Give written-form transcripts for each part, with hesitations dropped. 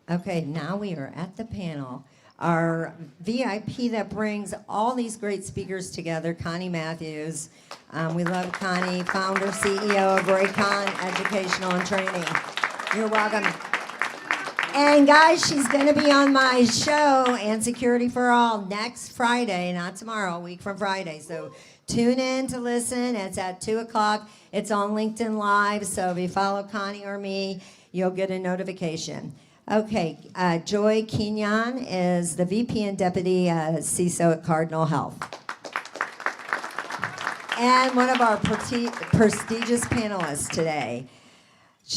Okay, now we are at the panel. Our VIP that brings all these great speakers together, Connie Matthews. We love Connie, founder, CEO of ReynCon Educational and Training. You're welcome. And guys, she's going to be on my show, And Security for All, next Friday, not tomorrow, a week from Friday. So tune in to listen. It's at 2 o'clock. It's on LinkedIn Live, so if you follow Connie or me, you'll get a notification. Okay, Joy Kenyon is the VP and Deputy CISO at Cardinal Health. And one of our prestigious panelists today,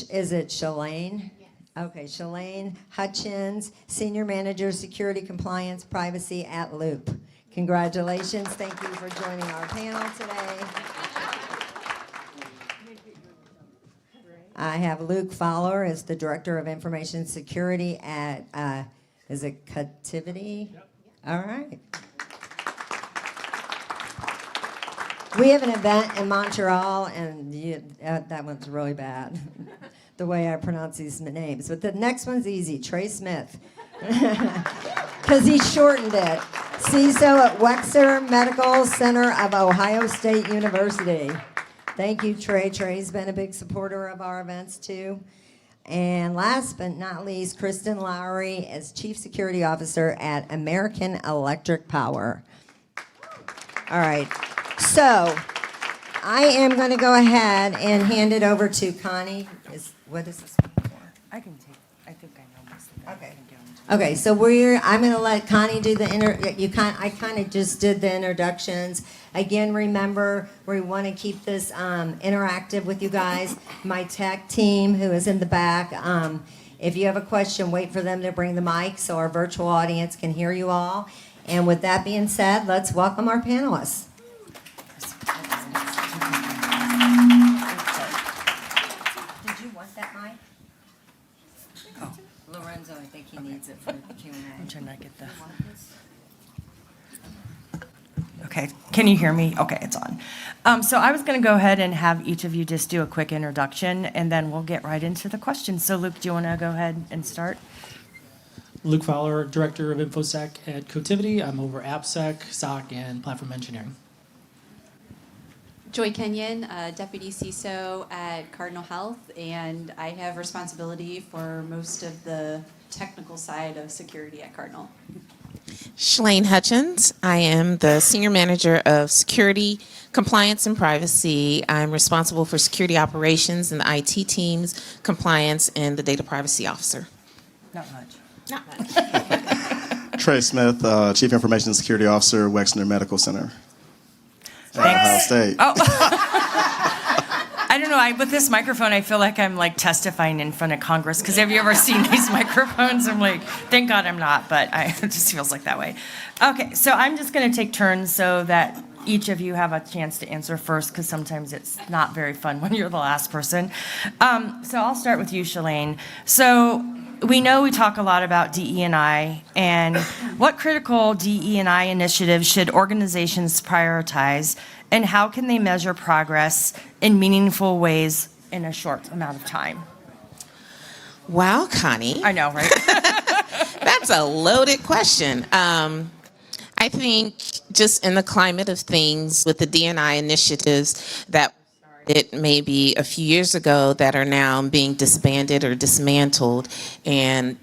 is it Schlaine? Yes. Okay, Schlaine Hutchins, Senior Manager, Security, Compliance, Privacy at Loop. Congratulations, thank you for joining our panel today. I have Luke Fowler as the Director of Information Security at, is it Cotiviti? Yep. All right. We have an event in Montreal, and that one's really bad, the way I pronounce these names. But the next one's easy, Trey Smith, because he shortened it. CISO at Wexner Medical Center of Ohio State University. Thank you, Trey. Trey's been a big supporter of our events, too. And last but not least, Kristin Lowery as Chief Security Officer at American Electric Power. All right. So I am going to go ahead and hand it over to Connie. What is this one for? I think I know most of that. Okay. Okay, so I'm going to let Connie do the I kind of just did the introductions. Again, remember, we want to keep this interactive with you guys. My tech team, who is in the back, if you have a question, wait for them to bring the mic so our virtual audience can hear you all. And with that being said, let's welcome our panelists. Did you want that mic? Oh. Lorenzo, I think he needs it for the Q&A. I'm trying to get the... Okay, can you hear me? Okay, it's on. So I was going to go ahead and have each of you just do a quick introduction, and then we'll get right into the questions. So Luke, do you want to go ahead and start? Luke Fowler, Director of InfoSec at Cotiviti. I'm over AppSec, SOC, and Platform Engineering. Joy Kenyon, Deputy CISO at Cardinal Health, and I have responsibility for most of the technical side of security at Cardinal. Schlaine Hutchins. I am the Senior Manager of Security, Compliance, and Privacy. I'm responsible for security operations and the IT teams, compliance, and the Data Privacy Officer. Not much. Not much. Trey Smith, Chief Information Security Officer, Wexner Medical Center. Ohio State. Oh. I don't know. With this microphone, I feel like I'm like testifying in front of Congress. Because have you ever seen these microphones? I'm like, thank God I'm not, but it just feels like that way. Okay, so I'm just going to take turns so that each of you have a chance to answer first, because sometimes it's not very fun when you're the last person. So I'll start with you, Schlaine. So we know we talk a lot about DE&I, and what critical DE&I initiatives should organizations prioritize, and how can they measure progress in meaningful ways in a short amount of time? Wow, Connie. I know, right? That's a loaded question. I think just in the climate of things with the D&I initiatives that started maybe a few years ago that are now being disbanded or dismantled, and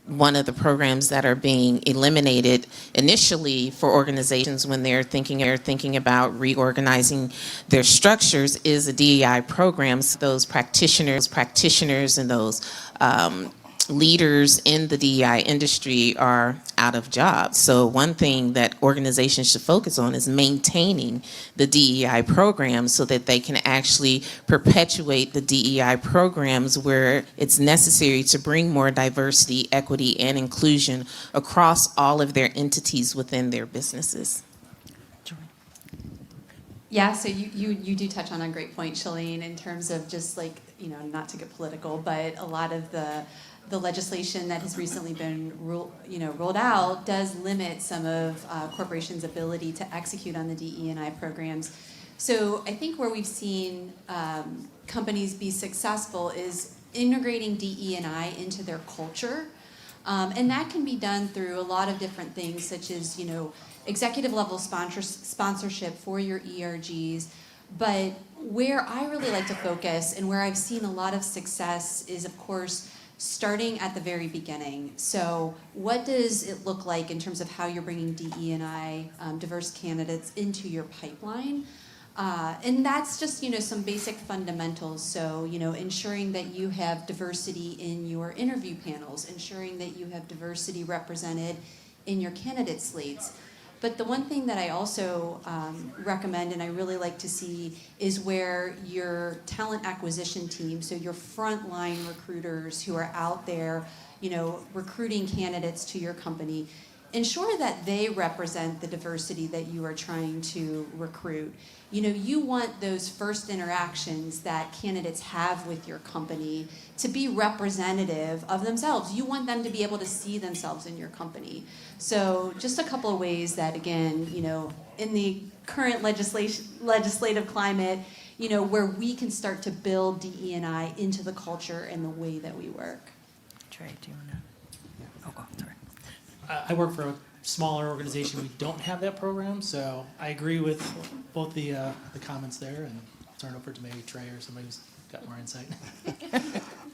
one of the programs that are being eliminated initially for organizations when they're thinking about reorganizing their structures is a DEI program. So those practitioners and those leaders in the DEI industry are out of jobs. So one thing that organizations should focus on is maintaining the DEI programs so that they can actually perpetuate the DEI programs where it's necessary to bring more diversity, equity, and inclusion across all of their entities within their businesses. Yeah, so you do touch on a great point, Schlaine, in terms of just like, not to get political, but a lot of the legislation that has recently been rolled out does limit some of corporations' ability to execute on the DE&I programs. So I think where we've seen companies be successful is integrating DE&I into their culture. And that can be done through a lot of different things, such as, executive level sponsorship for your ERGs. But where I really like to focus and where I've seen a lot of success is, of course, starting at the very beginning. So what does it look like in terms of how you're bringing DE&I, diverse candidates, into your pipeline? And that's just, some basic fundamentals. So, ensuring that you have diversity in your interview panels, ensuring that you have diversity represented in your candidate slates. But the one thing that I also recommend and I really like to see is where your talent acquisition team, so your frontline recruiters who are out there, recruiting candidates to your company, ensure that they represent the diversity that you are trying to recruit. You want those first interactions that candidates have with your company to be representative of themselves. You want them to be able to see themselves in your company. So just a couple of ways that, again, in the current legislative climate, where we can start to build DE&I into the culture and the way that we work. Trey, do you want to? Oh, sorry. I work for a smaller organization. We don't have that program, so I agree with both the comments there, and I'll turn it over to maybe Trey or somebody who's got more insight.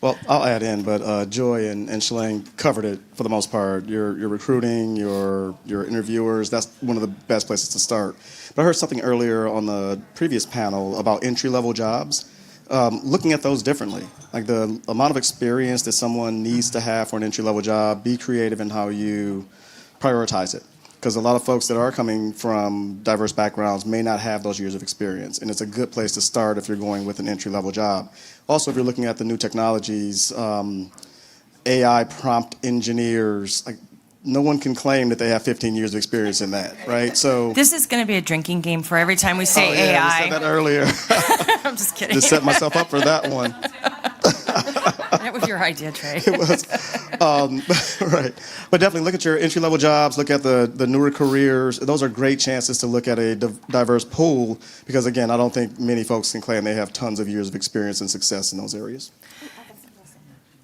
Well, I'll add in, but Joy and Schlaine covered it for the most part. Your recruiting, your interviewers, that's one of the best places to start. But I heard something earlier on the previous panel about entry-level jobs. Looking at those differently, like the amount of experience that someone needs to have for an entry-level job, be creative in how you prioritize it. Because a lot of folks that are coming from diverse backgrounds may not have those years of experience, and it's a good place to start if you're going with an entry-level job. Also, if you're looking at the new technologies, AI prompt engineers, like, no one can claim that they have 15 years of experience in that, right? So This is going to be a drinking game for every time we say yeah, AI. we said that earlier. I'm just kidding. Just set myself up for that one. That was your idea, Trey. It was. Right. But definitely look at your entry-level jobs, look at the newer careers. Those are great chances to look at a diverse pool because, again, I don't think many folks can claim they have tons of years of experience and success in those areas.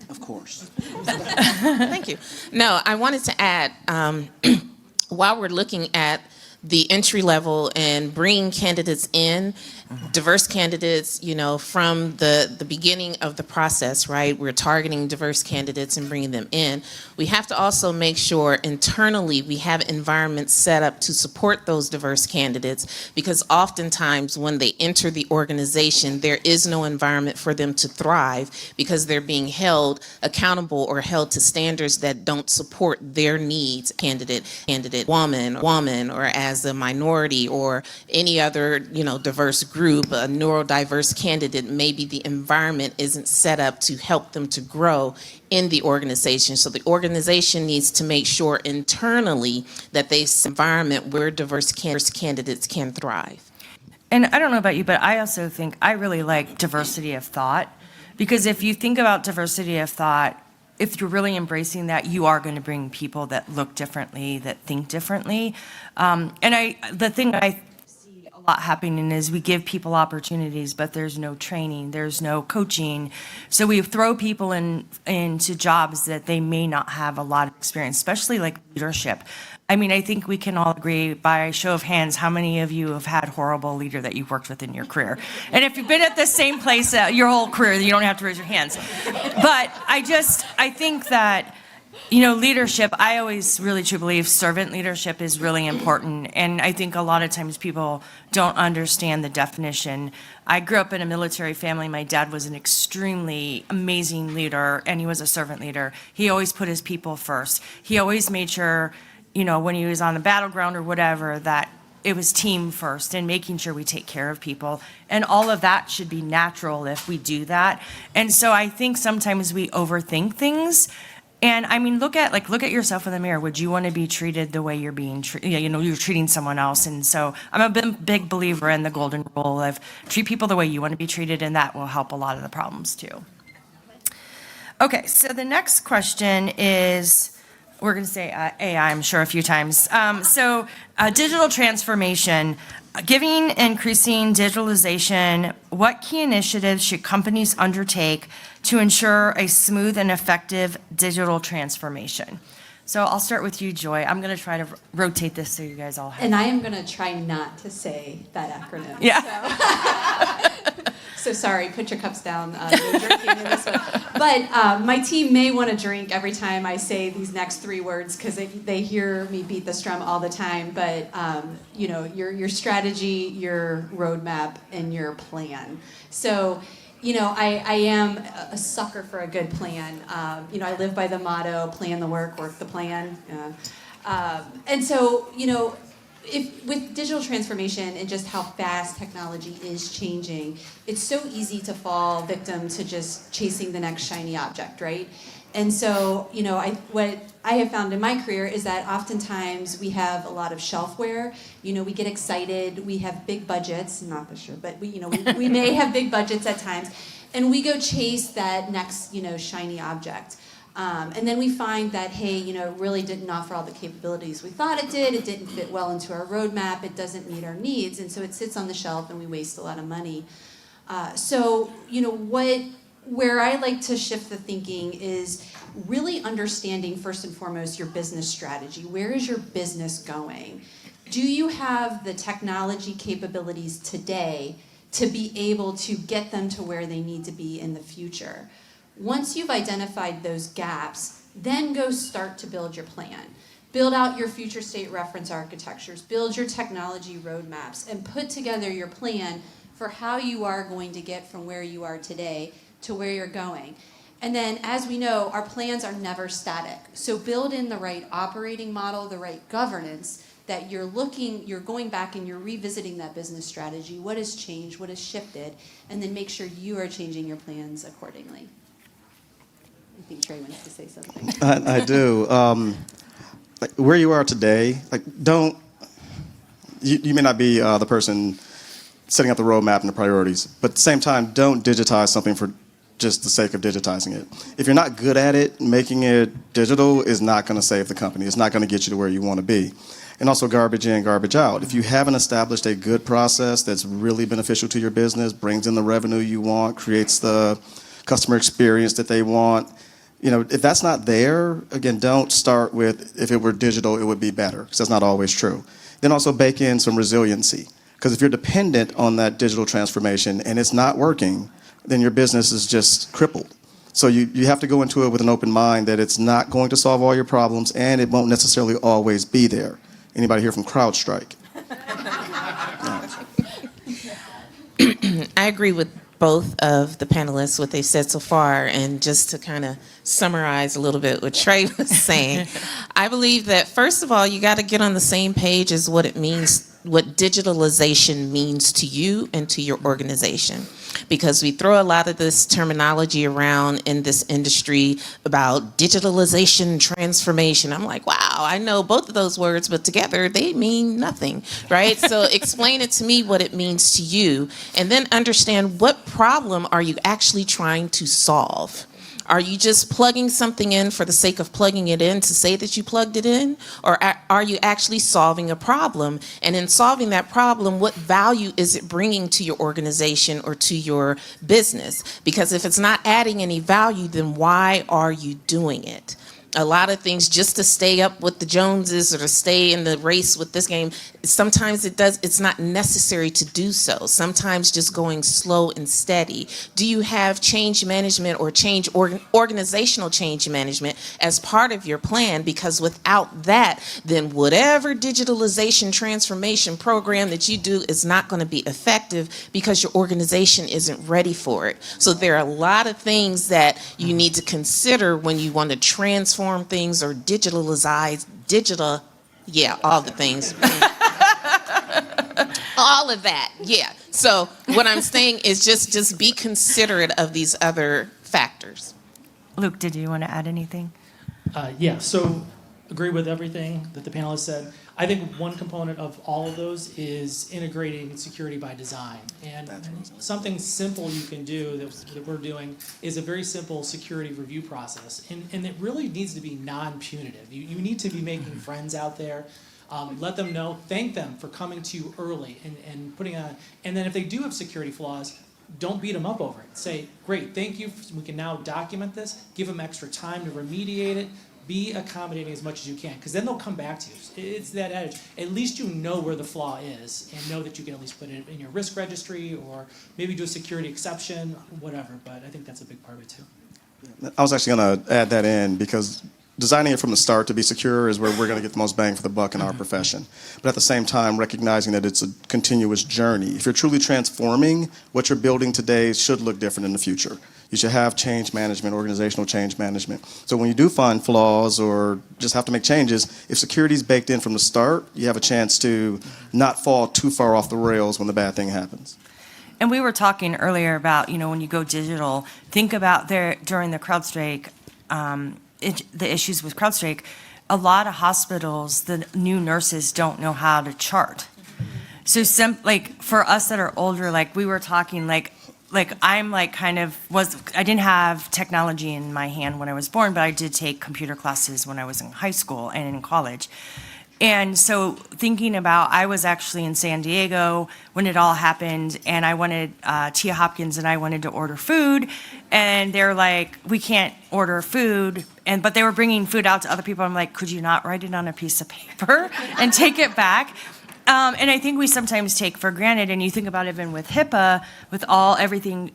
Of course. Thank you. No, I wanted to add, while we're looking at the entry level and bringing candidates in, diverse candidates, from the beginning of the process, right? We're targeting diverse candidates and bringing them in. We have to also make sure internally we have environments set up to support those diverse candidates because oftentimes when they enter the organization, there is no environment for them to thrive because they're being held accountable or held to standards that don't support their needs, candidate, woman, or as a minority or any other, diverse group, a neurodiverse candidate, maybe the environment isn't set up to help them to grow in the organization. So the organization needs to make sure internally that this environment where diverse candidates can thrive. And I don't know about you, but I also think I really like diversity of thought because if you think about diversity of thought, if you're really embracing that, you are going to bring people that look differently, that think differently. The thing I see a lot happening is we give people opportunities, but there's no training, there's no coaching. So we throw people into jobs that they may not have a lot of experience, especially like leadership. I think we can all agree by show of hands how many of you have had horrible leader that you've worked with in your career. And if you've been at the same place your whole career, you don't have to raise your hands. But I think that, leadership, I always really truly believe servant leadership is really important. And I think a lot of times people don't understand the definition. I grew up in a military family. My dad was an extremely amazing leader, and he was a servant leader. He always put his people first. He always made sure, when he was on the battleground or whatever, that it was team first and making sure we take care of people. And all of that should be natural if we do that. And so I think sometimes we overthink things. And look at yourself in the mirror. Would you want to be treated the way you're being treated? You're treating someone else. And so I'm a big believer in the golden rule of treat people the way you want to be treated, and that will help a lot of the problems too. Okay, so the next question is, we're going to say AI, I'm sure, a few times. Digital transformation. Given increasing digitalization, what key initiatives should companies undertake to ensure a smooth and effective digital transformation? So I'll start with you, Joy. I'm going to try to rotate this so you guys all have. And I am going to try not to say that acronym. Yeah. So sorry, put your cups down. No drinking in this one. But my team may want to drink every time I say these next three words because they hear me beat this drum all the time. But you know, your strategy, your roadmap, and your plan. So, you know, I am a sucker for a good plan. You know, I live by the motto: plan the work, work the plan. And so, you know, with digital transformation and just how fast technology is changing, it's so easy to fall victim to just chasing the next shiny object, right? And so, you know, what I have found in my career is that oftentimes we have a lot of shelfware. You know, we get excited, we have big budgets, not this year, but we may have big budgets at times, and we go chase that next, you know, shiny object. And then we find that, hey, you know, it really didn't offer all the capabilities we thought it did. It didn't fit well into our roadmap. It doesn't meet our needs. And so it sits on the shelf and we waste a lot of money. So, you know, where I like to shift the thinking is really understanding, first and foremost, your business strategy. Where is your business going? Do you have the technology capabilities today to be able to get them to where they need to be in the future? Once you've identified those gaps, then go start to build your plan. Build out your future state reference architectures, build your technology roadmaps, and put together your plan for how you are going to get from where you are today to where you're going. And then, as we know, our plans are never static. So build in the right operating model, the right governance, that you're going back and you're revisiting that business strategy. What has changed? What has shifted? And then make sure you are changing your plans accordingly. I think Trey wants to say something. I do. Like where you are today, like you may not be the person setting up the roadmap and the priorities, but at the same time, don't digitize something for just the sake of digitizing it. If you're not good at it, making it digital is not going to save the company. It's not going to get you to where you want to be. And also garbage in, garbage out. If you haven't established a good process that's really beneficial to your business, brings in the revenue you want, creates the customer experience that they want, you know, if that's not there, again, don't start with, if it were digital, it would be better, because that's not always true. Then also bake in some resiliency, because if you're dependent on that digital transformation and it's not working, then your business is just crippled. So you have to go into it with an open mind that it's not going to solve all your problems and it won't necessarily always be there. Anybody here from CrowdStrike? I agree with both of the panelists, what they've said so far, and just to kind of summarize a little bit what Trey was saying, I believe that first of all, you got to get on the same page as what it means, what digitalization means to you and to your organization. Because we throw a lot of this terminology around in this industry about digitalization transformation. I'm like, wow, I know both of those words, but together they mean nothing, right? So explain it to me what it means to you, and then understand what problem are you actually trying to solve. Are you just plugging something in for the sake of plugging it in to say that you plugged it in? Or are you actually solving a problem? And in solving that problem, what value is it bringing to your organization or to your business? Because if it's not adding any value, then why are you doing it? A lot of things just to stay up with the Joneses or to stay in the race with this game, sometimes it's not necessary to do so. Sometimes just going slow and steady. Do you have change management or organizational change management as part of your plan? Because without that, then whatever digitalization transformation program that you do is not going to be effective because your organization isn't ready for it. So there are a lot of things that you need to consider when you want to transform things or all the things. All of that, yeah. So what I'm saying is just be considerate of these other factors. Luke, did you want to add anything? Yeah, so agree with everything that the panelists said. I think one component of all of those is integrating security by design. And something simple you can do that we're doing is a very simple security review process. And it really needs to be non-punitive. You need to be making friends out there. Let them know, thank them for coming to you early and putting on, and then if they do have security flaws, don't beat them up over it. Say, great, thank you, we can now document this, give them extra time to remediate it, be accommodating as much as you can, because then they'll come back to you. It's that adage. At least you know where the flaw is and know that you can at least put it in your risk registry or maybe do a security exception, whatever, but I think that's a big part of it too. I was actually going to add that in because designing it from the start to be secure is where we're going to get the most bang for the buck in our profession. But at the same time, recognizing that it's a continuous journey. If you're truly transforming, what you're building today should look different in the future. You should have change management, organizational change management. So when you do find flaws or just have to make changes, if security is baked in from the start, you have a chance to not fall too far off the rails when the bad thing happens. And we were talking earlier about, when you go digital, think about during the CrowdStrike, the issues with CrowdStrike, a lot of hospitals, the new nurses don't know how to chart. So for us that are older, we were talking, I'm I didn't have technology in my hand when I was born, but I did take computer classes when I was in high school and in college. And so thinking about, I was actually in San Diego when it all happened, and I wanted, Tia Hopkins and I wanted to order food, and they're like, we can't order food, but they were bringing food out to other people. I'm like, could you not write it on a piece of paper and take it back? And I think we sometimes take for granted, and you think about even with HIPAA, with everything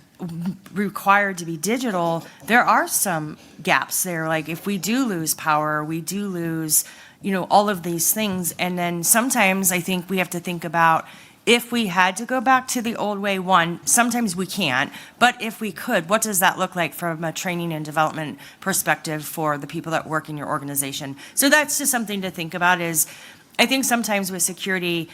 required to be digital, there are some gaps there. Like if we do lose power, we do lose all of these things. And then sometimes I think we have to think about if we had to go back to the old way, sometimes we can't, but if we could, what does that look like from a training and development perspective for the people that work in your organization? So that's just something to think about I think sometimes with security,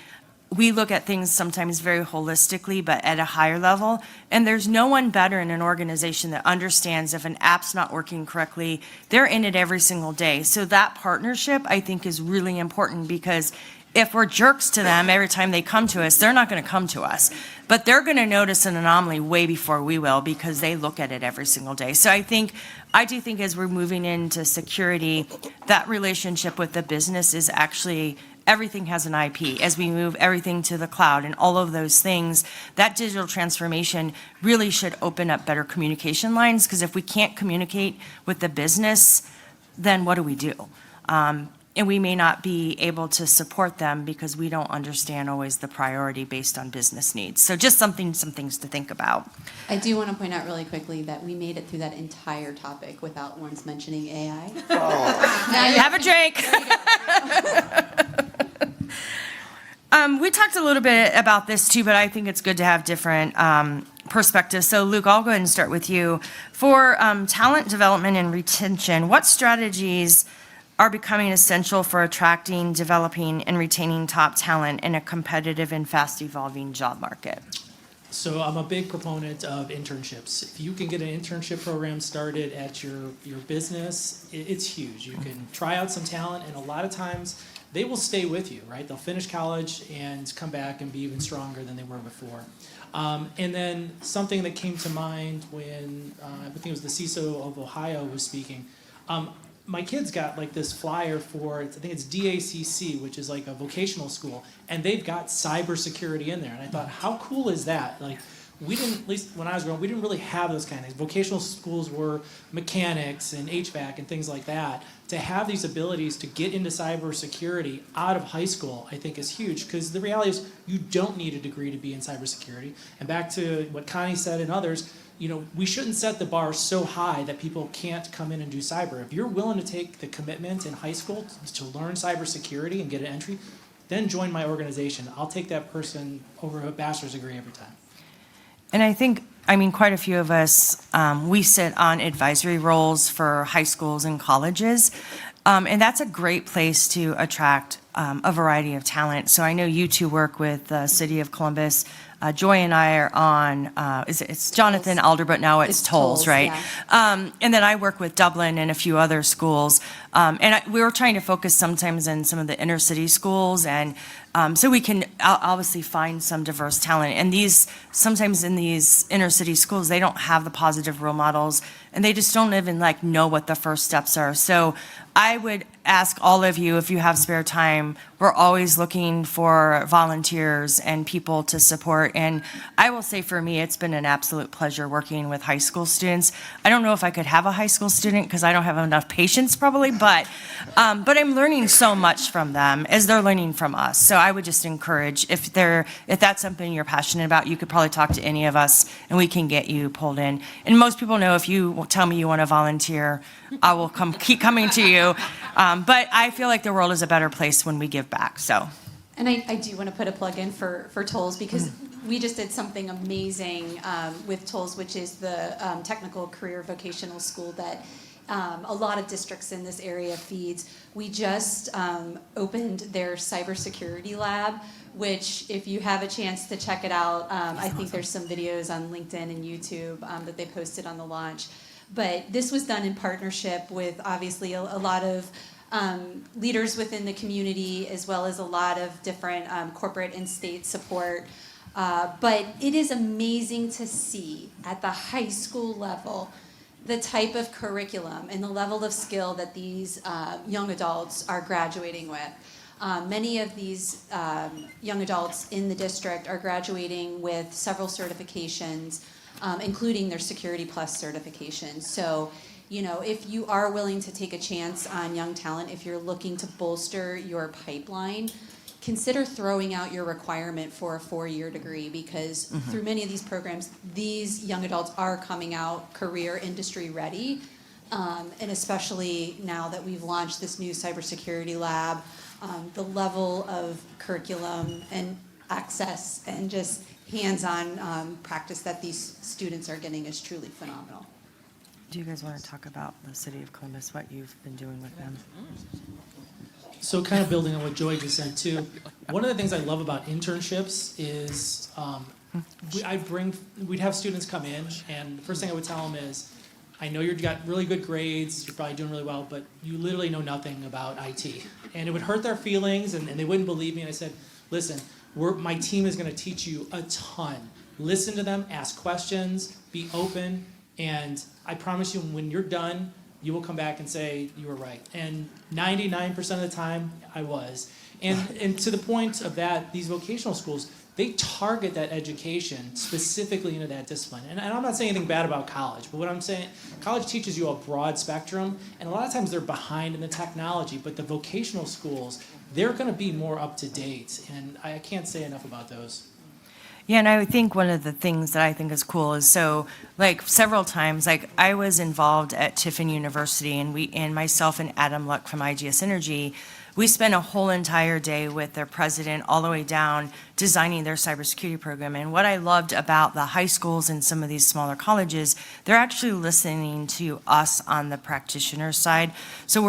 we look at things sometimes very holistically, but at a higher level. And there's no one better in an organization that understands if an app's not working correctly, they're in it every single day. So that partnership, I think, is really important because if we're jerks to them every time they come to us, they're not going to come to us. But they're going to notice an anomaly way before we will because they look at it every single day. So I do think as we're moving into security, that relationship with the business is actually everything has an IP. As we move everything to the cloud and all of those things, that digital transformation really should open up better communication lines, because if we can't communicate with the business, then what do we do? And we may not be able to support them because we don't understand always the priority based on business needs. So just some things to think about. I do want to point out really quickly that we made it through that entire topic without once mentioning AI. Have a drink. We talked a little bit about this too, but I think it's good to have different perspectives. So Luke, I'll go ahead and start with you. For talent development and retention, what strategies are becoming essential for attracting, developing, and retaining top talent in a competitive and fast-evolving job market? So I'm a big proponent of internships. If you can get an internship program started at your business, it's huge. You can try out some talent, and a lot of times they will stay with you, right? They'll finish college and come back and be even stronger than they were before. And then something that came to mind when I think it was the CISO of Ohio was speaking. My kids got this flyer for, I think it's DACC, which is a vocational school, and they've got cybersecurity in there. And I thought, how cool is that? We didn't, at least when I was growing, we didn't really have those kind of things. Vocational schools were mechanics and HVAC and things like that. To have these abilities to get into cybersecurity out of high school, I think is huge, because the reality is you don't need a degree to be in cybersecurity. And back to what Connie said and others, we shouldn't set the bar so high that people can't come in and do cyber. If you're willing to take the commitment in high school to learn cybersecurity and get an entry, then join my organization. I'll take that person over a bachelor's degree every time. And I think, quite a few of us, we sit on advisory roles for high schools and colleges, and that's a great place to attract a variety of talent. So I know you two work with the City of Columbus. Joy and I are on, it's Jonathan Alder, but now it's Tolls, right? Yeah. And then I work with Dublin and a few other schools. We were trying to focus sometimes in some of the inner city schools, and so we can obviously find some diverse talent. And sometimes in these inner city schools, they don't have the positive role models, and they just don't even like know what the first steps are. So I would ask all of you, if you have spare time, we're always looking for volunteers and people to support. And I will say for me, it's been an absolute pleasure working with high school students. I don't know if I could have a high school student because I don't have enough patience probably, but I'm learning so much from them as they're learning from us. So I would just encourage, if that's something you're passionate about, you could probably talk to any of us and we can get you pulled in. And most people know if you tell me you want to volunteer, I will keep coming to you. But I feel like the world is a better place when we give back, so. And I do want to put a plug in for Tolls, because we just did something amazing with Tolls, which is the technical career vocational school that a lot of districts in this area feeds. We just opened their cybersecurity lab, which if you have a chance to check it out, I think there's some videos on LinkedIn and YouTube that they posted on the launch. But this was done in partnership with obviously a lot of leaders within the community, as well as a lot of different corporate and state support. But it is amazing to see at the high school level the type of curriculum and the level of skill that these young adults are graduating with. Many of these young adults in the district are graduating with several certifications, including their Security Plus certification. So, you know, if you are willing to take a chance on young talent, if you're looking to bolster your pipeline, consider throwing out your requirement for a 4-year degree, because through many of these programs, these young adults are coming out career industry ready. And especially now that we've launched this new cybersecurity lab, the level of curriculum and access and just hands-on practice that these students are getting is truly phenomenal. Do you guys want to talk about the city of Columbus, what you've been doing with them? So kind of building on what Joy just said too, one of the things I love about internships is we'd have students come in, and the first thing I would tell them is, I know you've got really good grades, you're probably doing really well, but you literally know nothing about IT. And it would hurt their feelings, and they wouldn't believe me. And I said, listen, my team is going to teach you a ton. Listen to them, ask questions, be open, and I promise you, when you're done, you will come back and say you were right. And 99% of the time, I was. And to the point of that, these vocational schools, they target that education specifically into that discipline. And I'm not saying anything bad about college, but what I'm saying, college teaches you a broad spectrum, and a lot of times they're behind in the technology, but the vocational schools, they're going to be more up to date, and I can't say enough about those. Yeah, and I would think one of the things that I think is cool is, so like several times, like I was involved at Tiffin University, and myself and Adam Luck from IGS Energy, we spent a whole entire day with their president all the way down designing their cybersecurity program. And what I loved about the high schools and some of these smaller colleges, they're actually listening to us on the practitioner side. So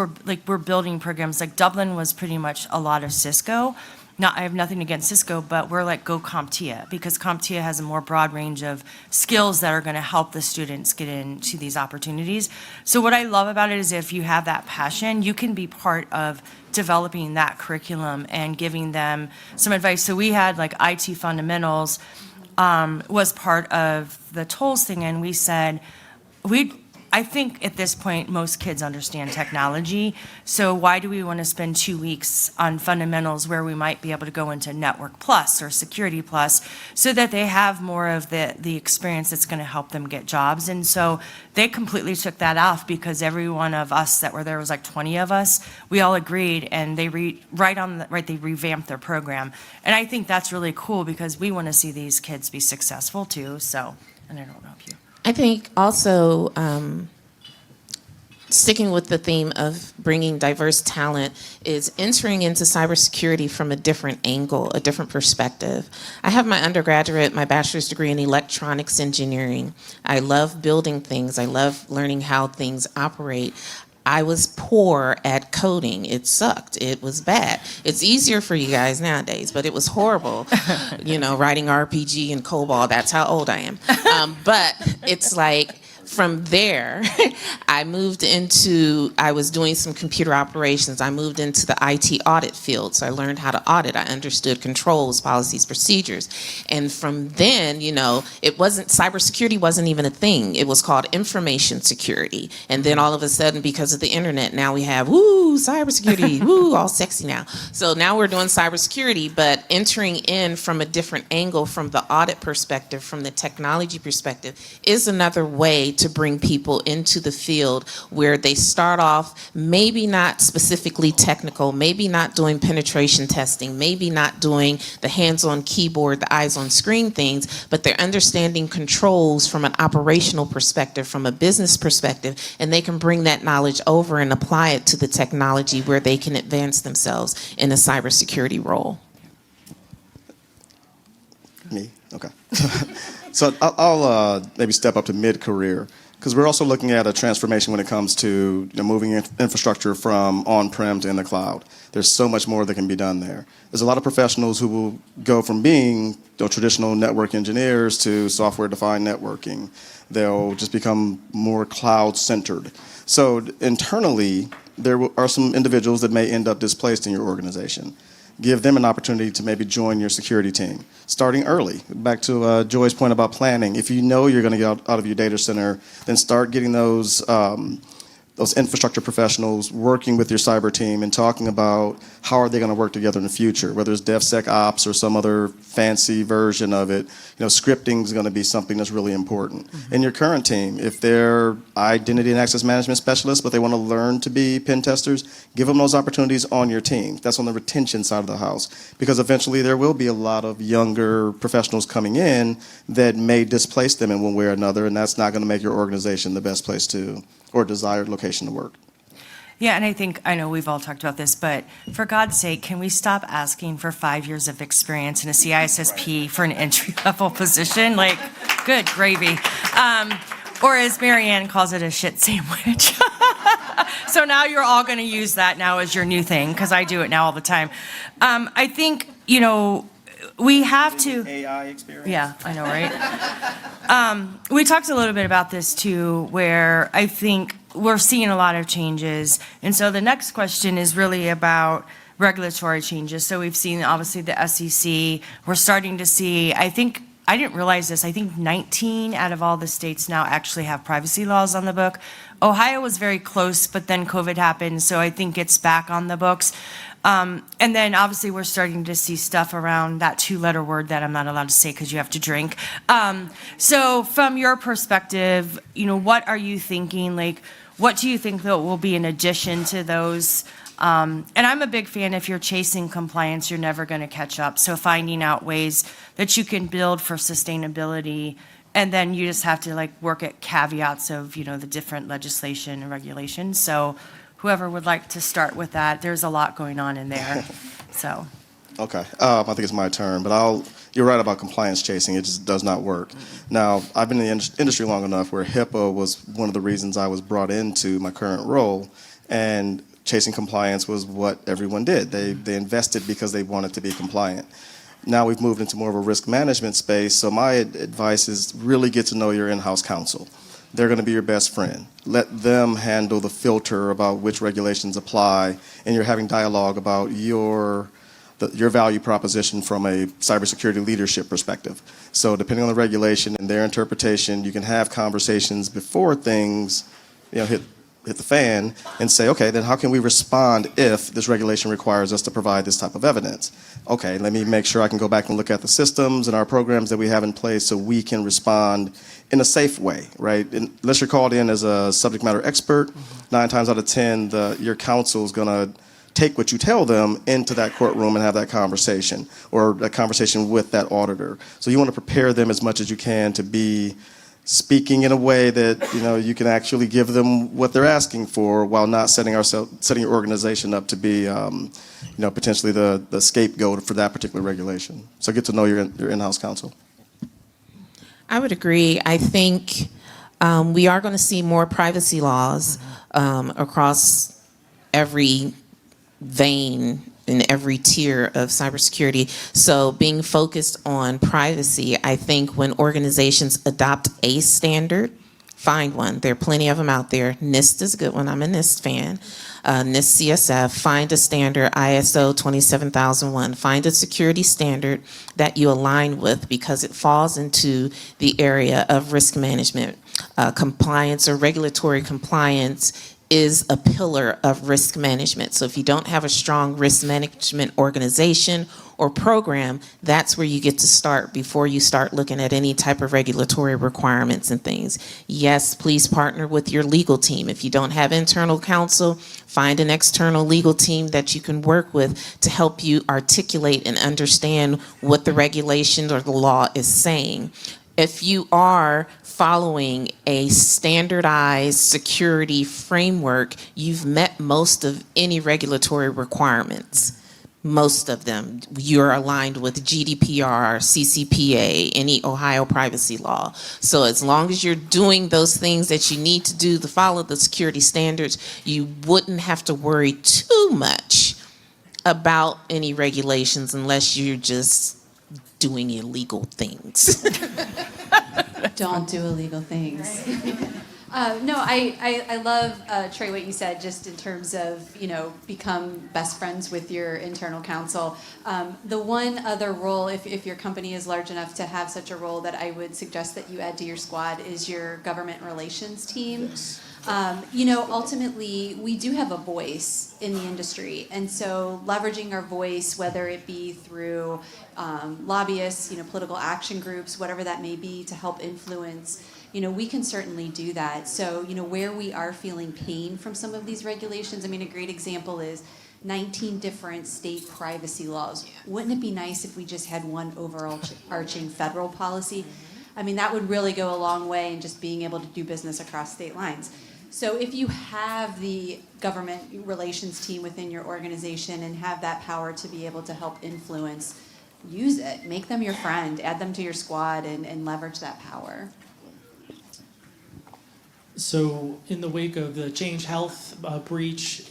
we're building programs. Like Dublin was pretty much a lot of Cisco. I have nothing against Cisco, but we're like, go CompTIA, because CompTIA has a more broad range of skills that are going to help the students get into these opportunities. So what I love about it is if you have that passion, you can be part of developing that curriculum and giving them some advice. So we had like IT fundamentals was part of the tolls thing, and we said, I think at this point, most kids understand technology, so why do we want to spend 2 weeks on fundamentals where we might be able to go into Network Plus or Security Plus so that they have more of the experience that's going to help them get jobs? And so they completely took that off, because every one of us that were there, was like 20 of us, we all agreed, and they they revamped their program. And I think that's really cool, because we want to see these kids be successful too, so, and I don't know if you... I think also sticking with the theme of bringing diverse talent is entering into cybersecurity from a different angle, a different perspective. I have my my bachelor's degree in electronics engineering. I love building things. I love learning how things operate. I was poor at coding. It sucked. It was bad. It's easier for you guys nowadays, but it was horrible. Writing RPG and COBOL, that's how old I am. But it's like, From there, I was doing some computer operations. I moved into the IT audit field. So I learned how to audit. I understood controls, policies, procedures. And from then, cybersecurity wasn't even a thing. It was called information security. And then all of a sudden, because of the internet, now we have, cybersecurity, all sexy now. So now we're doing cybersecurity, but entering in from a different angle, from the audit perspective, from the technology perspective, is another way to bring people into the field where they start off maybe not specifically technical, maybe not doing penetration testing, maybe not doing the hands-on keyboard, the eyes-on-screen things, but they're understanding controls from an operational perspective, from a business perspective, and they can bring that knowledge over and apply it to the technology where they can advance themselves in a cybersecurity role. Me? Okay. So I'll maybe step up to mid-career, because we're also looking at a transformation when it comes to moving infrastructure from on-prem to in the cloud. There's so much more that can be done there. There's a lot of professionals who will go from being traditional network engineers to software-defined networking. They'll just become more cloud-centered. So internally, there are some individuals that may end up displaced in your organization. Give them an opportunity to maybe join your security team, starting early. Back to Joy's point about planning. If you know you're going to get out of your data center, then start getting those infrastructure professionals working with your cyber team and talking about how are they going to work together in the future, whether it's DevSecOps or some other fancy version of it. Scripting is going to be something that's really important. Mm-hmm. In your current team, if they're identity and access management specialists, but they want to learn to be pen testers, give them those opportunities on your team. That's on the retention side of the house, because eventually there will be a lot of younger professionals coming in that may displace them in one way or another, and that's not going to make your organization the best place to or desired location to work. Yeah, and I know we've all talked about this, but for God's sake, can we stop asking for 5 years of experience in a CISSP for an entry-level position? Like, good gravy. Or as Marianne calls it, a shit sandwich. So now you're all going to use that now as your new thing, because I do it now all the time. I think, we have to. AI experience. Yeah, I know, right? We talked a little bit about this too, where I think we're seeing a lot of changes. And so the next question is really about regulatory changes. So we've seen obviously the SEC. We're starting to see, I didn't realize this, I think 19 out of all the states now actually have privacy laws on the book. Ohio was very close, but then COVID happened, so I think it's back on the books. And then obviously we're starting to see stuff around that 2-letter word that I'm not allowed to say because you have to drink. So from your perspective, what are you thinking? Like, what do you think that will be in addition to those? And I'm a big fan, if you're chasing compliance, you're never going to catch up. So finding out ways that you can build for sustainability, and then you just have to work at caveats of, the different legislation and regulations. So whoever would like to start with that, there's a lot going on in there, so. Okay, I think it's my turn, but you're right about compliance chasing. It just does not work. Now, I've been in the industry long enough where HIPAA was one of the reasons I was brought into my current role, and chasing compliance was what everyone did. They invested because they wanted to be compliant. Now we've moved into more of a risk management space, so my advice is really get to know your in-house counsel. They're going to be your best friend. Let them handle the filter about which regulations apply, and you're having dialogue about your value proposition from a cybersecurity leadership perspective. So depending on the regulation and their interpretation, you can have conversations before things hit the fan and say, okay, then how can we respond if this regulation requires us to provide this type of evidence? Okay, let me make sure I can go back and look at the systems and our programs that we have in place so we can respond in a safe way, right? Unless you're called in as a subject matter expert, 9 times out of 10, your counsel is going to take what you tell them into that courtroom and have that conversation, or a conversation with that auditor. So you want to prepare them as much as you can to be speaking in a way that you can actually give them what they're asking for, while not setting your organization up to be potentially the scapegoat for that particular regulation. So get to know your in-house counsel. I would agree. I think we are going to see more privacy laws across every vein in every tier of cybersecurity. So being focused on privacy, I think when organizations adopt a standard find one. There are plenty of them out there. NIST is a good one. I'm a NIST fan. NIST CSF, find a standard, ISO 27001. Find a security standard that you align with because it falls into the area of risk management. Compliance or regulatory compliance is a pillar of risk management. So if you don't have a strong risk management organization or program, that's where you get to start before you start looking at any type of regulatory requirements and things. Yes, please partner with your legal team. If you don't have internal counsel, find an external legal team that you can work with to help you articulate and understand what the regulation or the law is saying. If you are following a standardized security framework, you've met most of any regulatory requirements. Most of them. You're aligned with GDPR, CCPA, any Ohio privacy law. So as long as you're doing those things that you need to do to follow the security standards, you wouldn't have to worry too much about any regulations unless you're just doing illegal things. Don't do illegal things. No, I love, Trey, what you said just in terms of, become best friends with your internal counsel. The one other role, if your company is large enough to have such a role, that I would suggest that you add to your squad is your government relations team. Yes. Ultimately, we do have a voice in the industry, and so leveraging our voice, whether it be through lobbyists, political action groups, whatever that may be, to help influence, we can certainly do that. So, where we are feeling pain from some of these regulations, a great example is 19 different state privacy laws. Wouldn't it be nice if we just had one overarching federal policy? That would really go a long way in just being able to do business across state lines. So if you have the government relations team within your organization and have that power to be able to help influence, use it. Make them your friend. Add them to your squad and leverage that power. So in the wake of the Change Health breach,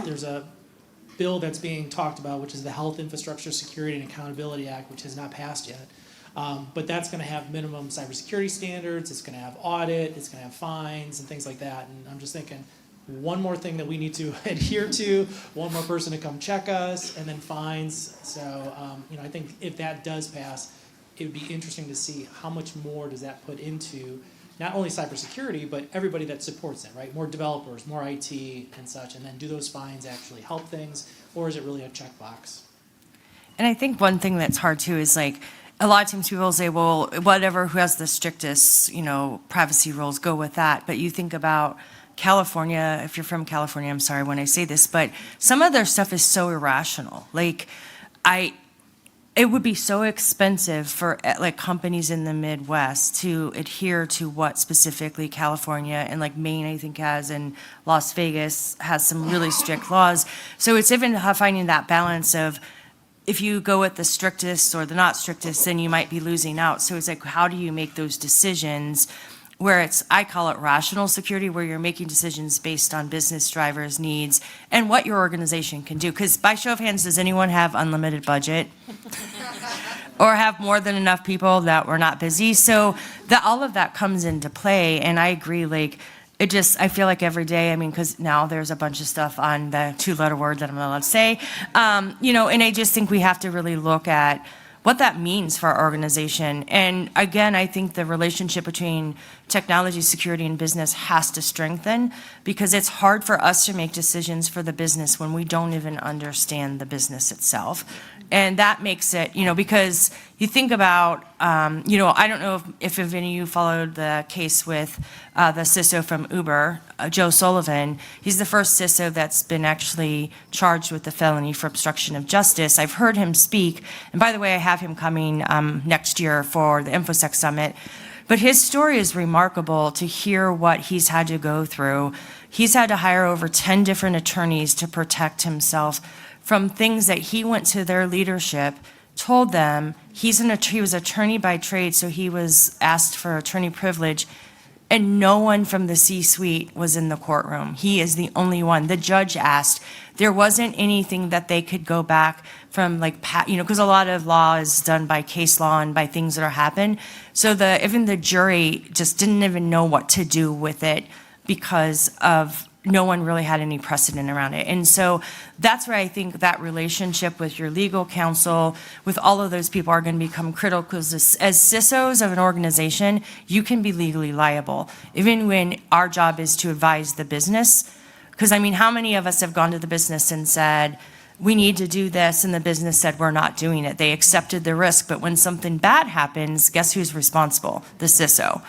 there's a bill that's being talked about, which is the Health Infrastructure Security and Accountability Act, which has not passed yet. But that's going to have minimum cybersecurity standards, it's going to have audit, it's going to have fines and things like that. And I'm just thinking, one more thing that we need to adhere to, one more person to come check us, and then fines. So, I think if that does pass, it would be interesting to see how much more does that put into not only cybersecurity, but everybody that supports it, right? More developers, more IT and such, and then do those fines actually help things, or is it really a checkbox? And I think one thing that's hard too is like, a lot of times people say, well, whatever, who has the strictest, privacy rules, go with that. But you think about California, if you're from California, I'm sorry when I say this, but some of their stuff is so irrational. Like, it would be so expensive for like companies in the Midwest to adhere to what specifically California and like Maine, I think, has, and Las Vegas has some really strict laws. So it's even finding that balance of, if you go with the strictest or the not strictest, then you might be losing out. So it's like, how do you make those decisions where it's, I call it rational security, where you're making decisions based on business drivers' needs and what your organization can do? Because by show of hands, does anyone have unlimited budget? Or have more than enough people that we're not busy? So all of that comes into play, and I agree, like, I feel like every day, because now there's a bunch of stuff on the two-letter word that I'm not allowed to say, and I just think we have to really look at what that means for our organization. And again, I think the relationship between technology, security, and business has to strengthen, because it's hard for us to make decisions for the business when we don't even understand the business itself. And that makes it, because you think about, I don't know if any of you followed the case with the CISO from Uber, Joe Sullivan. He's the first CISO that's been actually charged with the felony for obstruction of justice. I've heard him speak, and by the way, I have him coming next year for the InfoSec Summit. But his story is remarkable to hear what he's had to go through. He's had to hire over 10 different attorneys to protect himself from things that he went to their leadership, told them he was attorney by trade, so he was asked for attorney privilege. and no one from the C-suite was in the courtroom. He is the only one. The judge asked. There wasn't anything that they could go back from, like, because a lot of law is done by case law and by things that are happened. So even the jury just didn't even know what to do with it because of no one really had any precedent around it. And so that's where I think that relationship with your legal counsel, with all of those people are going to become critical, because as CISOs of an organization, you can be legally liable, even when our job is to advise the business. Because, I mean, how many of us have gone to the business and said, we need to do this, and the business said, we're not doing it. They accepted the risk, but when something bad happens, guess who's responsible? The CISO.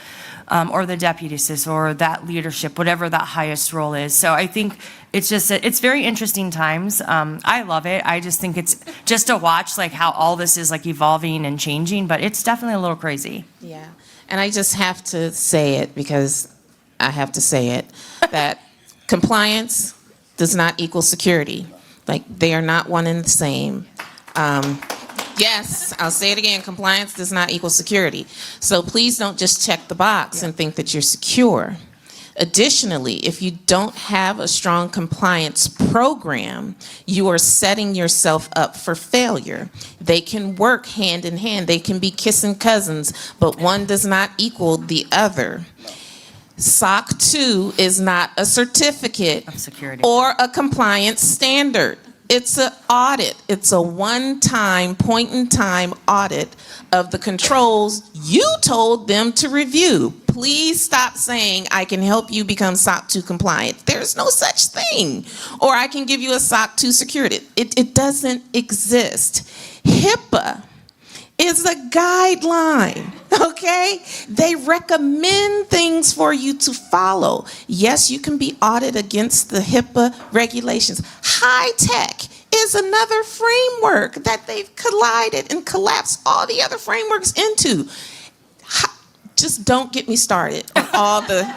Or the deputy CISO, or that leadership, whatever that highest role is. So I think it's very interesting times. I love it. I just think it's just to watch like how all this is like evolving and changing, but it's definitely a little crazy. Yeah, and I just have to say it because I have to say it, that compliance does not equal security. Like, they are not one and the same. Yes, I'll say it again, compliance does not equal security. So please don't just check the box and think that you're secure. Additionally, if you don't have a strong compliance program, you are setting yourself up for failure. They can work hand in hand. They can be kissing cousins, but one does not equal the other. SOC 2 is not a certificate Of security. or a compliance standard. It's an audit. It's a one-time, point-in-time audit of the controls you told them to review. Please stop saying, I can help you become SOC 2 compliant. There's no such thing. Or I can give you a SOC 2 security. It doesn't exist. HIPAA is a guideline, okay? They recommend things for you to follow. Yes, you can be audited against the HIPAA regulations. High tech is another framework that they've collided and collapsed all the other frameworks into. Just don't get me started on all the...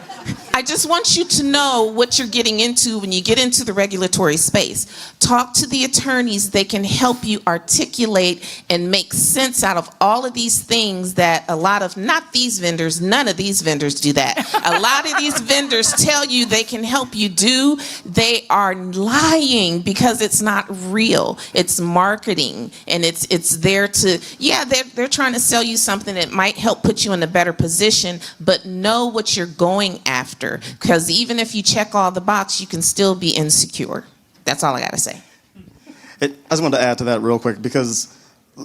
I just want you to know what you're getting into when you get into the regulatory space. Talk to the attorneys. They can help you articulate and make sense out of all of these things that a lot of, not these vendors, none of these vendors do that. A lot of these vendors tell you they can help you do. They are lying because it's not real. It's marketing, and it's there to, yeah, they're trying to sell you something that might help put you in a better position, but know what you're going after. Because even if you check all the boxes, you can still be insecure. That's all I got to say. I just wanted to add to that real quick, because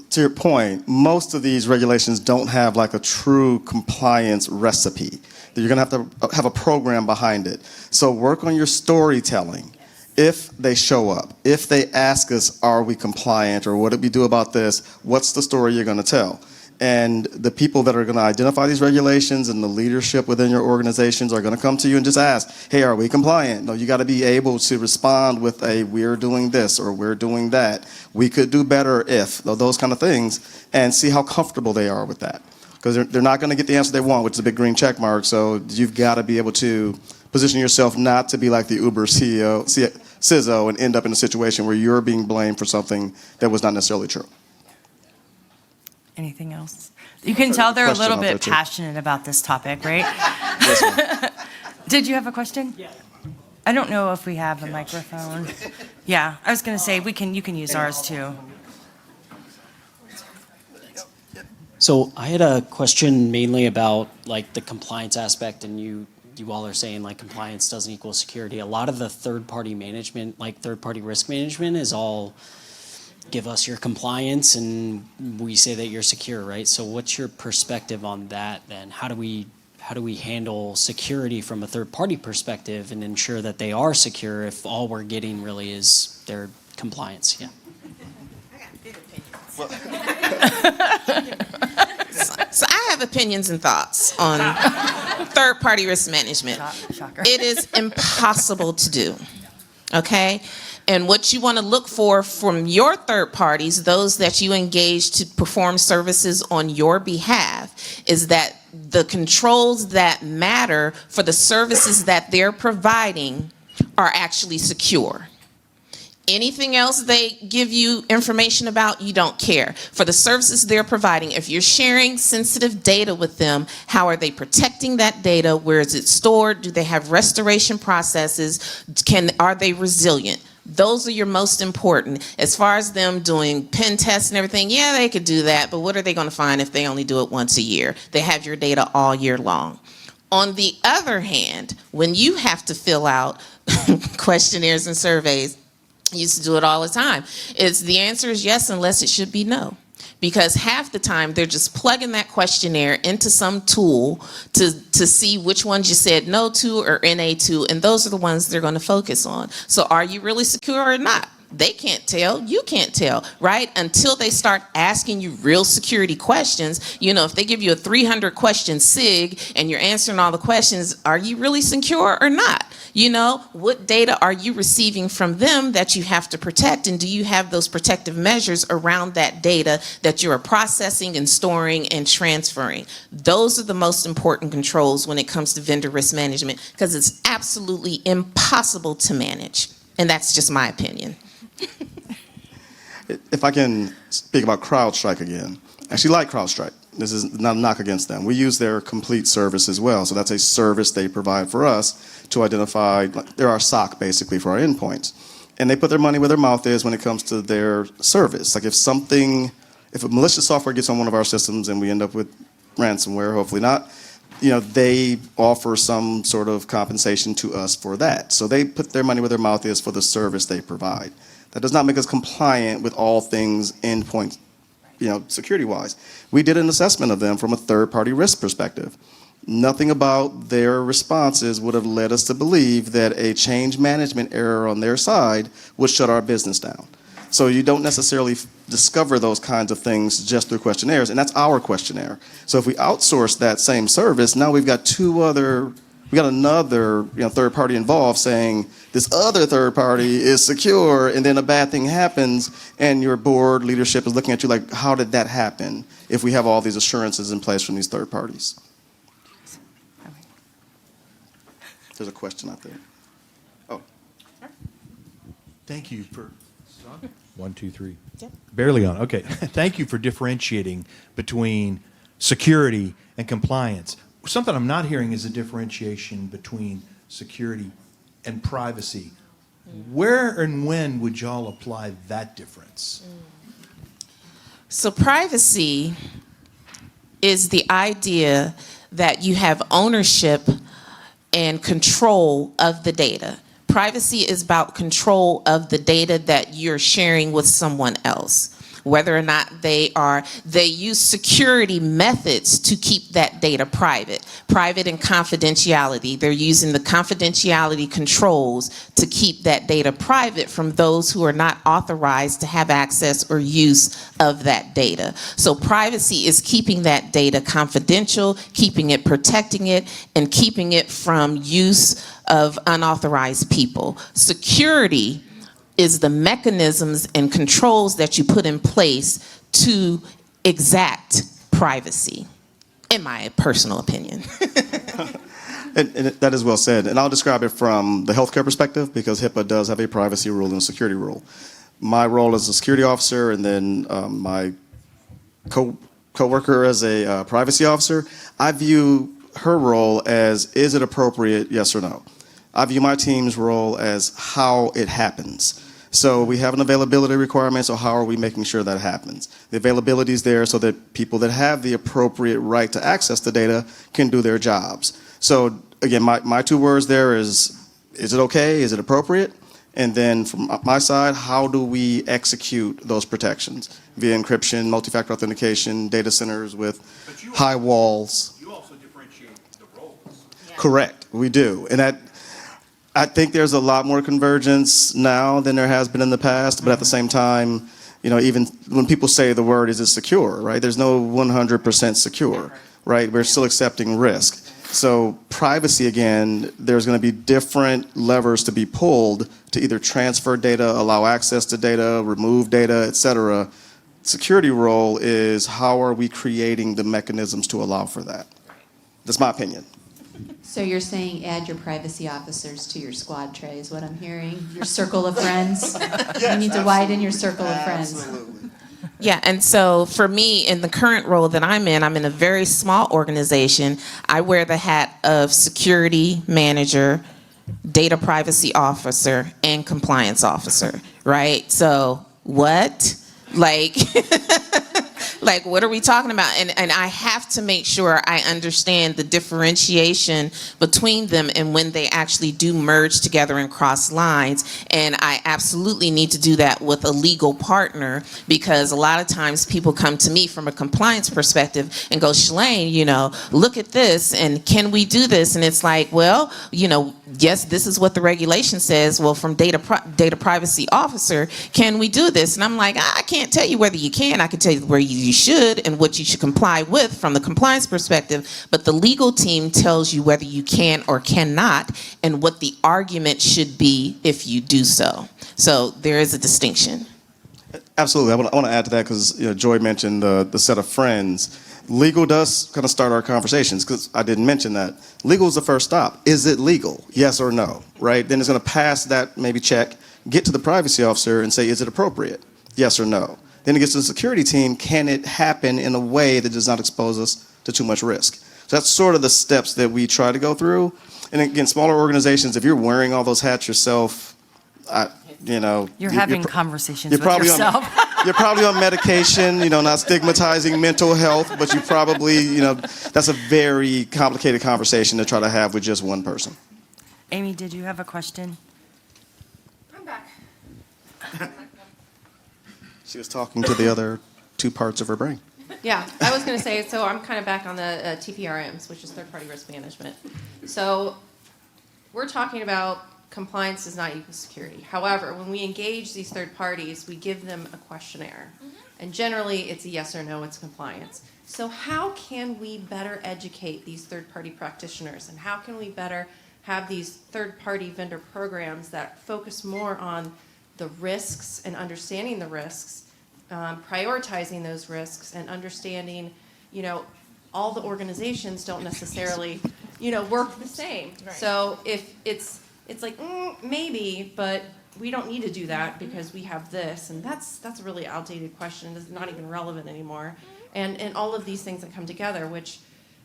to your point, most of these regulations don't have like a true compliance recipe. You're going to have a program behind it. So work on your storytelling. If they show up, if they ask us, are we compliant, or what did we do about this, what's the story you're going to tell? And the people that are going to identify these regulations and the leadership within your organizations are going to come to you and just ask, hey, are we compliant? No, you got to be able to respond with a, we're doing this or we're doing that. We could do better if, those kind of things, and see how comfortable they are with that. Because they're not going to get the answer they want, which is a big green check mark. So you've got to be able to position yourself not to be like the Uber CISO and end up in a situation where you're being blamed for something that was not necessarily true. Anything else? You can tell they're a Question little out there, bit too. passionate about this topic, right? Yes, ma'am. Did you have a question? Yeah. I don't know if we have a microphone. Yeah, I was going to say you can use ours too. So I had a question mainly about like the compliance aspect, and you all are saying like compliance doesn't equal security. A lot of the third-party management, like third-party risk management, is all give us your compliance and we say that you're secure, right? So what's your perspective on that then? How do we handle security from a third-party perspective and ensure that they are secure if all we're getting really is their compliance? Yeah. So I have opinions and thoughts on third-party risk management. Shocker. It is impossible to do, okay? And what you want to look for from your third parties, those that you engage to perform services on your behalf, is that the controls that matter for the services that they're providing are actually secure. Anything else they give you information about, you don't care. For the services they're providing, if you're sharing sensitive data with them, how are they protecting that data? Where is it stored? Do they have restoration processes? Are they resilient? Those are your most important. As far as them doing pen tests and everything, yeah, they could do that, but what are they going to find if they only do it once a year? They have your data all year long. On the other hand, when you have to fill out questionnaires and surveys, I used to do it all the time, the answer is yes unless it should be no. Because half the time they're just plugging that questionnaire into some tool to see which ones you said no to or NA to, and those are the ones they're going to focus on. So are you really secure or not? They can't tell, you can't tell, right? Until they start asking you real security questions. You know, if they give you a 300 question SIG and you're answering all the questions, are you really secure or not? You know, what data are you receiving from them that you have to protect, and do you have those protective measures around that data that you are processing and storing and transferring? Those are the most important controls when it comes to vendor risk management, because it's absolutely impossible to manage. And that's just my opinion. If I can speak about CrowdStrike again, I actually like CrowdStrike. This is not a knock against them. We use their complete service as well. So that's a service they provide for us to identify, they're our SOC basically for our endpoints. And they put their money where their mouth is when it comes to their service. Like if a malicious software gets on one of our systems and we end up with ransomware, hopefully not, you know, they offer some sort of compensation to us for that. So they put their money where their mouth is for the service they provide. That does not make us compliant with all things endpoint, security-wise. We did an assessment of them from a third-party risk perspective. Nothing about their responses would have led us to believe that a change management error on their side would shut our business down. So you don't necessarily discover those kinds of things just through questionnaires, and that's our questionnaire. So if we outsource that same service, now we've got another third party involved saying this other third party is secure, and then a bad thing happens and your board leadership is looking at you like, how did that happen if we have all these assurances in place from these third parties? There's a question out there. Oh. Thank you for, 1, 2, 3. Yep. Barely on. Okay. Thank you for differentiating between security and compliance. Something I'm not hearing is a differentiation between security and privacy. Where and when would y'all apply that difference? So privacy is the idea that you have ownership and control of the data. Privacy is about control of the data that you're sharing with someone else. Whether or not they use security methods to keep that data private and confidentiality. They're using the confidentiality controls to keep that data private from those who are not authorized to have access or use of that data. So privacy is keeping that data confidential, keeping it, protecting it, and keeping it from use of unauthorized people. Security is the mechanisms and controls that you put in place to exact privacy, in my personal opinion. And that is well said. And I'll describe it from the healthcare perspective, because HIPAA does have a privacy rule and a security rule. My role as a security officer, and then my co-worker as a privacy officer, I view her role as, is it appropriate, yes or no? I view my team's role as how it happens. So we have an availability requirement, so how are we making sure that happens? The availability is there so that people that have the appropriate right to access the data can do their jobs. So again, my 2 words there is it okay? Is it appropriate? And then from my side, how do we execute those protections? Via encryption, multi-factor authentication, data centers with high walls. you also differentiate the roles. Yeah. Correct, we do. And I think there's a lot more convergence now than there has been in the past, but at the same time, even when people say the word, is it secure, right? There's no 100% secure, right? We're still accepting risk. So privacy, again, there's going to be different levers to be pulled to either transfer data, allow access to data, remove data, et cetera. Security role is how are we creating the mechanisms to allow for that? That's my opinion. So you're saying add your privacy officers to your squad tray is what I'm hearing? Your circle of friends? You need to widen your circle of friends. Absolutely. Yeah, and so for me, in the current role that I'm in a very small organization. I wear the hat of security manager, data privacy officer, and compliance officer, right? So what? Like, like what are we talking about? And I have to make sure I understand the differentiation between them and when they actually do merge together and cross lines. And I absolutely need to do that with a legal partner, because a lot of times people come to me from a compliance perspective and go, Schlaine, look at this, and can we do this? And it's like, well, yes, this is what the regulation says. Well, from data privacy officer, can we do this? And I'm like, I can't tell you whether you can. I can tell you where you should and what you should comply with from the compliance perspective. But the legal team tells you whether you can or cannot and what the argument should be if you do so. So there is a distinction. Absolutely. I want to add to that because Joy mentioned the set of friends. Legal does kind of start our conversations, because I didn't mention that. Legal is the first stop. Is it legal? Yes or no, right? Then it's going to pass that maybe check, get to the privacy officer and say, is it appropriate? Yes or no. Then it gets to the security team. Can it happen in a way that does not expose us to too much risk? So that's sort of the steps that we try to go through. And again, smaller organizations, if you're wearing all those hats yourself, You're having conversations you're with probably yourself. You're probably on medication, not stigmatizing mental health, but you probably, that's a very complicated conversation to try to have with just one person. Amy, did you have a question? I'm back. She was talking to the other two parts of her brain. Yeah, I was going to say, so I'm kind of back on the TPRMs, which is third-party risk management. So we're talking about compliance is not equal security. However, when we engage these third parties, we give them a questionnaire. And generally, it's a yes or no, it's compliance. So how can we better educate these third-party practitioners? And how can we better have these third-party vendor programs that focus more on the risks and understanding the risks, prioritizing those risks, and understanding, all the organizations don't necessarily, work the same. Right. So if it's like, maybe, but we don't need to do that because we have this, and that's a really outdated question. It's not even relevant anymore. And all of these things that come together, which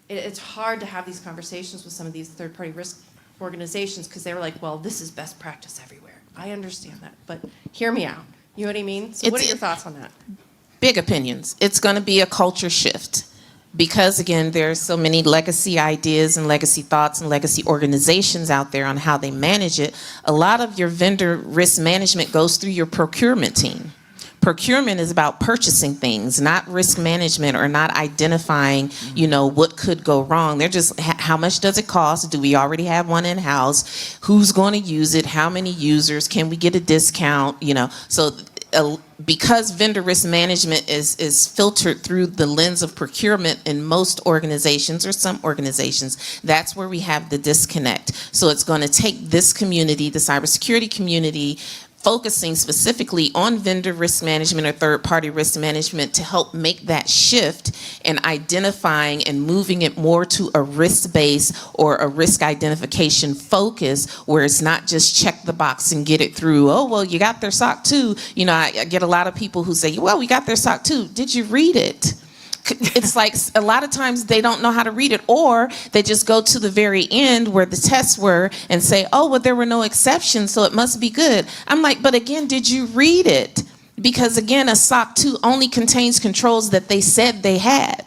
it's hard to have these conversations with some of these third-party risk organizations because they were like, well, this is best practice everywhere. I understand that, but hear me out. You know what I mean? So what are your thoughts on that? Big opinions. It's going to be a culture shift. Because, again, there are so many legacy ideas and legacy thoughts and legacy organizations out there on how they manage it, a lot of your vendor risk management goes through your procurement team. Procurement is about purchasing things, not risk management or not identifying, what could go wrong. They're just, how much does it cost? Do we already have one in-house? Who's going to use it? How many users? Can we get a discount? So because vendor risk management is filtered through the lens of procurement in most organizations or some organizations, that's where we have the disconnect. So it's going to take this community, the cybersecurity community, focusing specifically on vendor risk management or third-party risk management to help make that shift and identifying and moving it more to a risk-based or a risk identification focus where it's not just check the box and get it through. Oh, well, you got their SOC 2. I get a lot of people who say, well, we got their SOC 2. Did you read it? It's like a lot of times they don't know how to read it, or they just go to the very end where the tests were and say, oh, well, there were no exceptions, so it must be good. I'm like, but again, did you read it? Because again, a SOC 2 only contains controls that they said they had,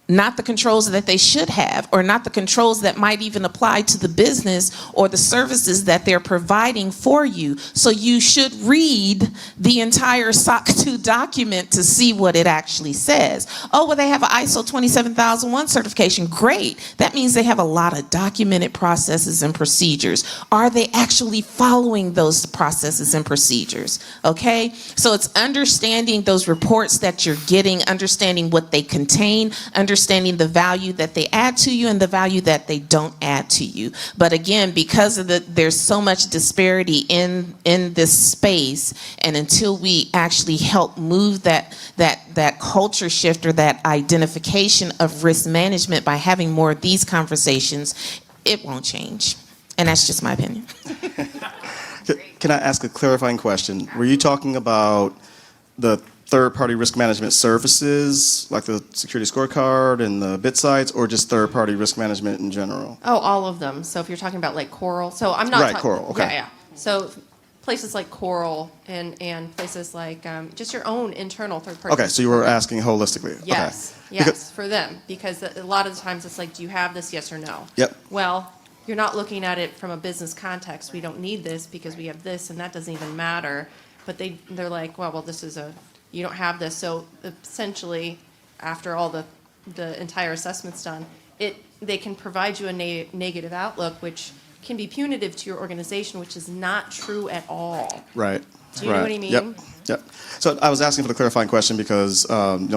not the controls that they should have, or not the controls that might even apply to the business or the services that they're providing for you. So you should read the entire SOC 2 document to see what it actually says. Oh, well, they have an ISO 27001 certification. Great. That means they have a lot of documented processes and procedures. Are they actually following those processes and procedures? Okay? So it's understanding those reports that you're getting, understanding what they contain, understanding the value that they add to you and the value that they don't add to you. But again, because of there's so much disparity in this space, and until we actually help move that culture shift or that identification of risk management by having more of these conversations, it won't change. And that's just my opinion. Can I ask a clarifying question? Were you talking about the third-party risk management services, like the security scorecard and the bit sites, or just third-party risk management in general? Oh, all of them. So if you're talking about like Coral, so I'm not Right, Coral, okay. Yeah, yeah. So places like Coral and places like just your own internal third party. Okay, so you were asking holistically. Yes, Okay. yes, Because- for them, because a lot of the times it's like, do you have this, yes or no? Yep. Well, you're not looking at it from a business context. We don't need this because we have this, and that doesn't even matter. But they're like, well, this is you don't have this. So essentially, after all the entire assessment's done, they can provide you a negative outlook, which can be punitive to your organization, which is not true at all. Right. Do you know what I mean? Yep. Yep. So I was asking for the clarifying question because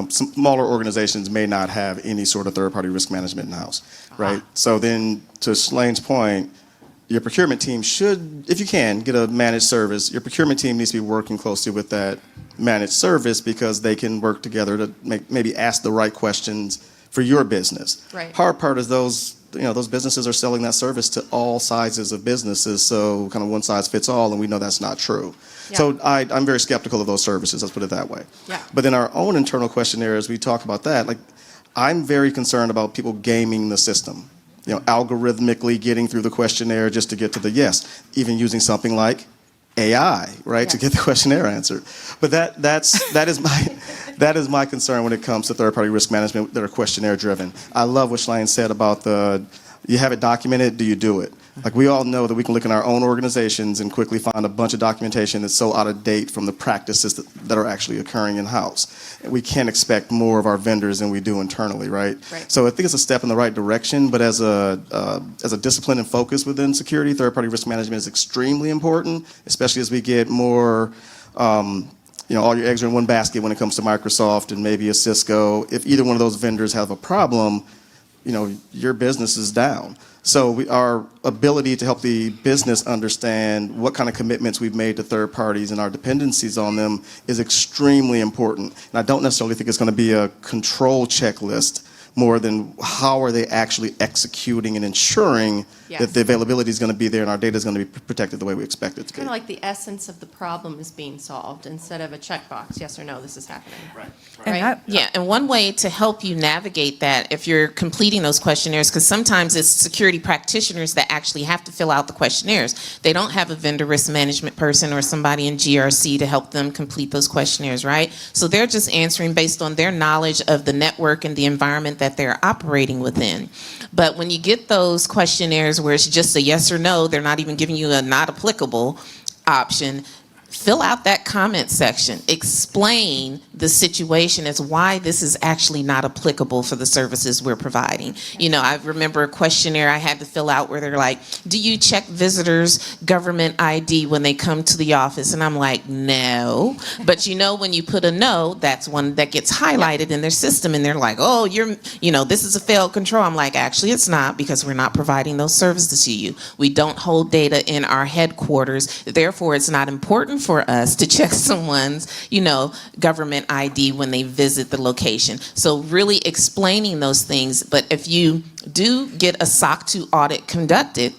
smaller organizations may not have any sort of third-party risk management in-house, right? So then, to Schlaine's point, your procurement team should, if you can, get a managed service. Your procurement team needs to be working closely with that managed service because they can work together to maybe ask the right questions for your business. Right. Hard part is those businesses are selling that service to all sizes of businesses, so kind of one size fits all, and we know that's not true. Yeah. So I'm very skeptical of those services, let's put it that way. Yeah. But in our own internal questionnaires, we talk about that. Like, I'm very concerned about people gaming the system, algorithmically getting through the questionnaire just to get to the yes, even using something like AI, right, to Yes. get the questionnaire answered. But that is my concern when it comes to third-party risk management that are questionnaire-driven. I love what Schlaine said about you have it documented, do you do it? Like, we all know that we can look in our own organizations and quickly find a bunch of documentation that's so out of date from the practices that are actually occurring in-house. And we can't expect more of our vendors than we do internally, right? Right. So I think it's a step in the right direction, but as a discipline and focus within security, third-party risk management is extremely important, especially as we get more, all your eggs are in one basket when it comes to Microsoft and maybe a Cisco. If either one of those vendors have a problem, your business is down. So our ability to help the business understand what kind of commitments we've made to third parties and our dependencies on them is extremely important. And I don't necessarily think it's going to be a control checklist more than how are they actually executing and ensuring Yes. that the availability is going to be there and our data is going to be protected the way we expect it to be. Kind of like the essence of the problem is being solved instead of a checkbox, yes or no, this is happening. Right. And Yeah, and one way to help you navigate that, if you're completing those questionnaires, because sometimes it's security practitioners that actually have to fill out the questionnaires. They don't have a vendor risk management person or somebody in GRC to help them complete those questionnaires, right? So they're just answering based on their knowledge of the network and the environment that they're operating within. But when you get those questionnaires where it's just a yes or no, they're not even giving you a not applicable option, fill out that comment section. Explain the situation as why this is actually not applicable for the services we're providing. I remember a questionnaire I had to fill out where they're like, do you check visitors' government ID when they come to the office? And I'm like, no. But when you put a no, that's one that gets highlighted in their system. And they're like, oh, this is a failed control. I'm like, actually, it's not, because we're not providing those services to you. We don't hold data in our headquarters. Therefore, it's not important for us to check someone's, government ID when they visit the location. So really explaining those things. But if you do get a SOC 2 audit conducted,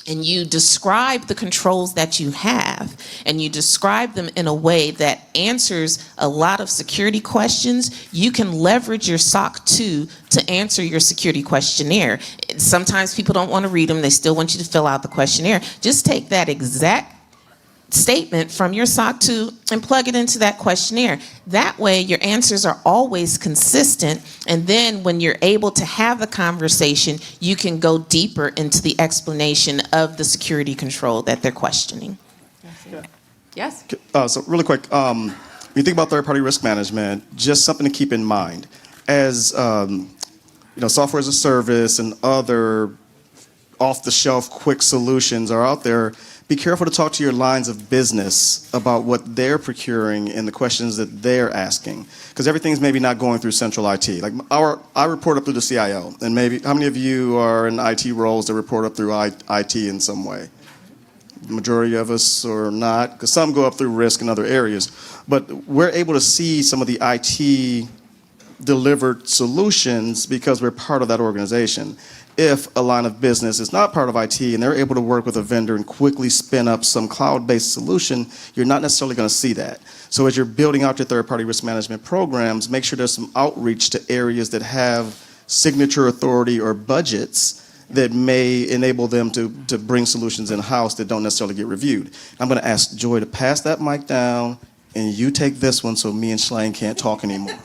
and you describe the controls that you have, and you describe them in a way that answers a lot of security questions, you can leverage your SOC 2 to answer your security questionnaire. Sometimes people don't want to read them. They still want you to fill out the questionnaire. Just take that exact statement from your SOC 2 and plug it into that questionnaire. That way your answers are always consistent, and then when you're able to have the conversation, you can go deeper into the explanation of the security control that they're questioning. Yes? So really quick, when you think about third-party risk management, just something to keep in mind. As software as a service and other off-the-shelf quick solutions are out there, be careful to talk to your lines of business about what they're procuring and the questions that they're asking, because everything's maybe not going through central IT. Like I report up through the CIO, and maybe how many of you are in IT roles that report up through IT in some way? The majority of us or not, because some go up through risk in other areas. But we're able to see some of the IT delivered solutions because we're part of that organization. if a line of business is not part of IT and they're able to work with a vendor and quickly spin up some cloud-based solution, you're not necessarily going to see that. So as you're building out your third-party risk management programs, make sure there's some outreach to areas that have signature authority or budgets that may enable them to bring solutions in-house that don't necessarily get reviewed. I'm going to ask Joy to pass that mic down, and you take this one so me and Schlaine can't talk anymore.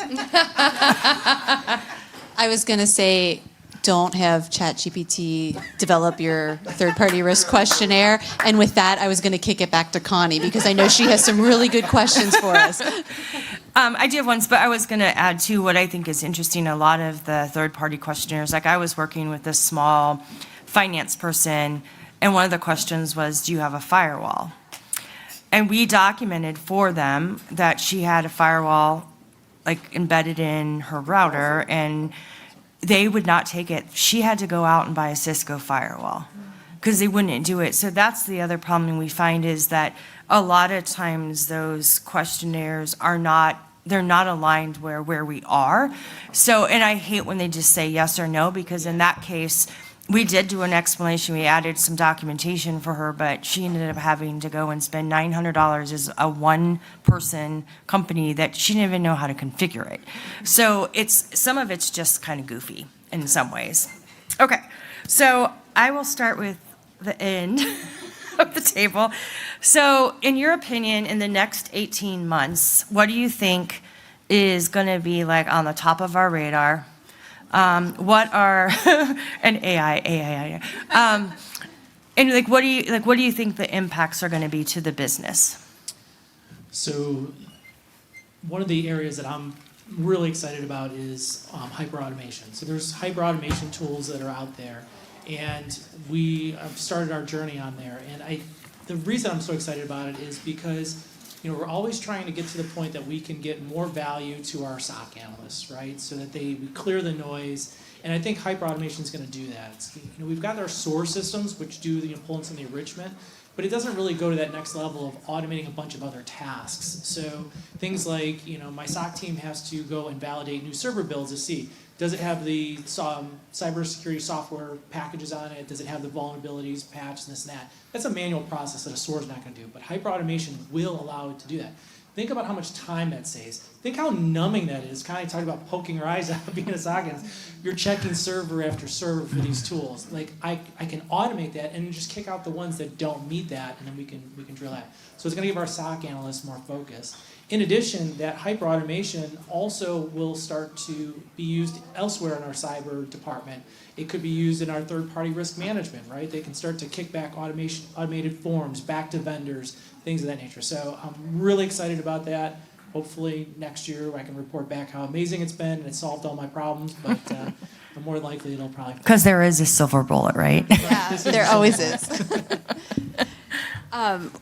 I was going to say, don't have ChatGPT develop your third-party risk questionnaire. And with that, I was going to kick it back to Connie because I know she has some really good questions for us. I do have ones, but I was going to add to what I think is interesting. A lot of the third-party questionnaires, like I was working with this small finance person, and one of the questions was, do you have a firewall? And we documented for them that she had a firewall like embedded in her router, and they would not take it. She had to go out and buy a Cisco firewall because they wouldn't do it. So that's the other problem we find is that a lot of times those questionnaires they're not aligned where we are. So, and I hate when they just say yes or no, because in that case, we did do an explanation. We added some documentation for her, but she ended up having to go and spend $900 as a one-person company that she didn't even know how to configure it. So some of it's just kind of goofy in some ways. Okay, so I will start with the end of the table. So in your opinion, in the next 18 months, what do you think is going to be like on the top of our radar? What are and AI, and what do you think the impacts are going to be to the business? So one of the areas that I'm really excited about is hyperautomation. So there's hyperautomation tools that are out there, and we have started our journey on there. And the reason I'm so excited about it is because we're always trying to get to the point that we can get more value to our SOC analysts, right? So that we clear the noise. And I think hyperautomation is going to do that. We've got our SOAR systems, which do the influence and the enrichment, but it doesn't really go to that next level of automating a bunch of other tasks. So things like, my SOC team has to go and validate new server builds to see, does it have the CyberSecurity software packages on it? Does it have the vulnerabilities, patches, this and that? That's a manual process that a SOAR is not going to do, but hyperautomation will allow it to do that. Think about how much time that saves. Think how numbing that is. Connie talked about poking your eyes out being a SOC analyst. You're checking server after server for these tools. Like I can automate that and just kick out the ones that don't meet that, and then we can drill that. So it's going to give our SOC analysts more focus. In addition, that hyperautomation also will start to be used elsewhere in our cyber department. It could be used in our third-party risk management, right? They can start to kick back automated forms back to vendors, things of that nature. So I'm really excited about that. Hopefully next year I can report back how amazing it's been and it solved all my problems, but more likely it'll probably... Because there is a silver bullet, right? Yeah, there always is.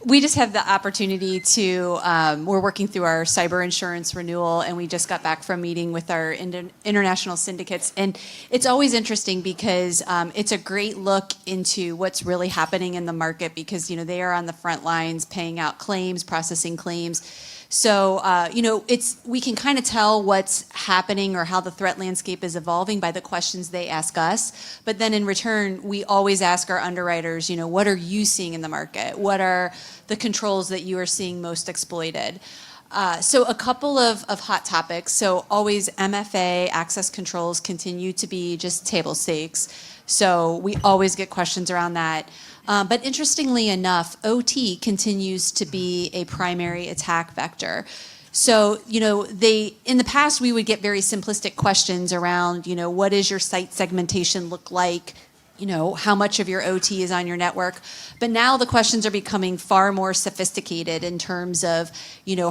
We just have the opportunity to, we're working through our cyber insurance renewal, and we just got back from meeting with our international syndicates. And it's always interesting because it's a great look into what's really happening in the market because, they are on the front lines paying out claims, processing claims. So, we can kind of tell what's happening or how the threat landscape is evolving by the questions they ask us. But then in return, we always ask our underwriters, what are you seeing in the market? What are the controls that you are seeing most exploited? So a couple of hot topics. So always MFA access controls continue to be just table stakes. So we always get questions around that. But interestingly enough, OT continues to be a primary attack vector. So, in the past, we would get very simplistic questions around, what does your site segmentation look like? How much of your OT is on your network? But now the questions are becoming far more sophisticated in terms of,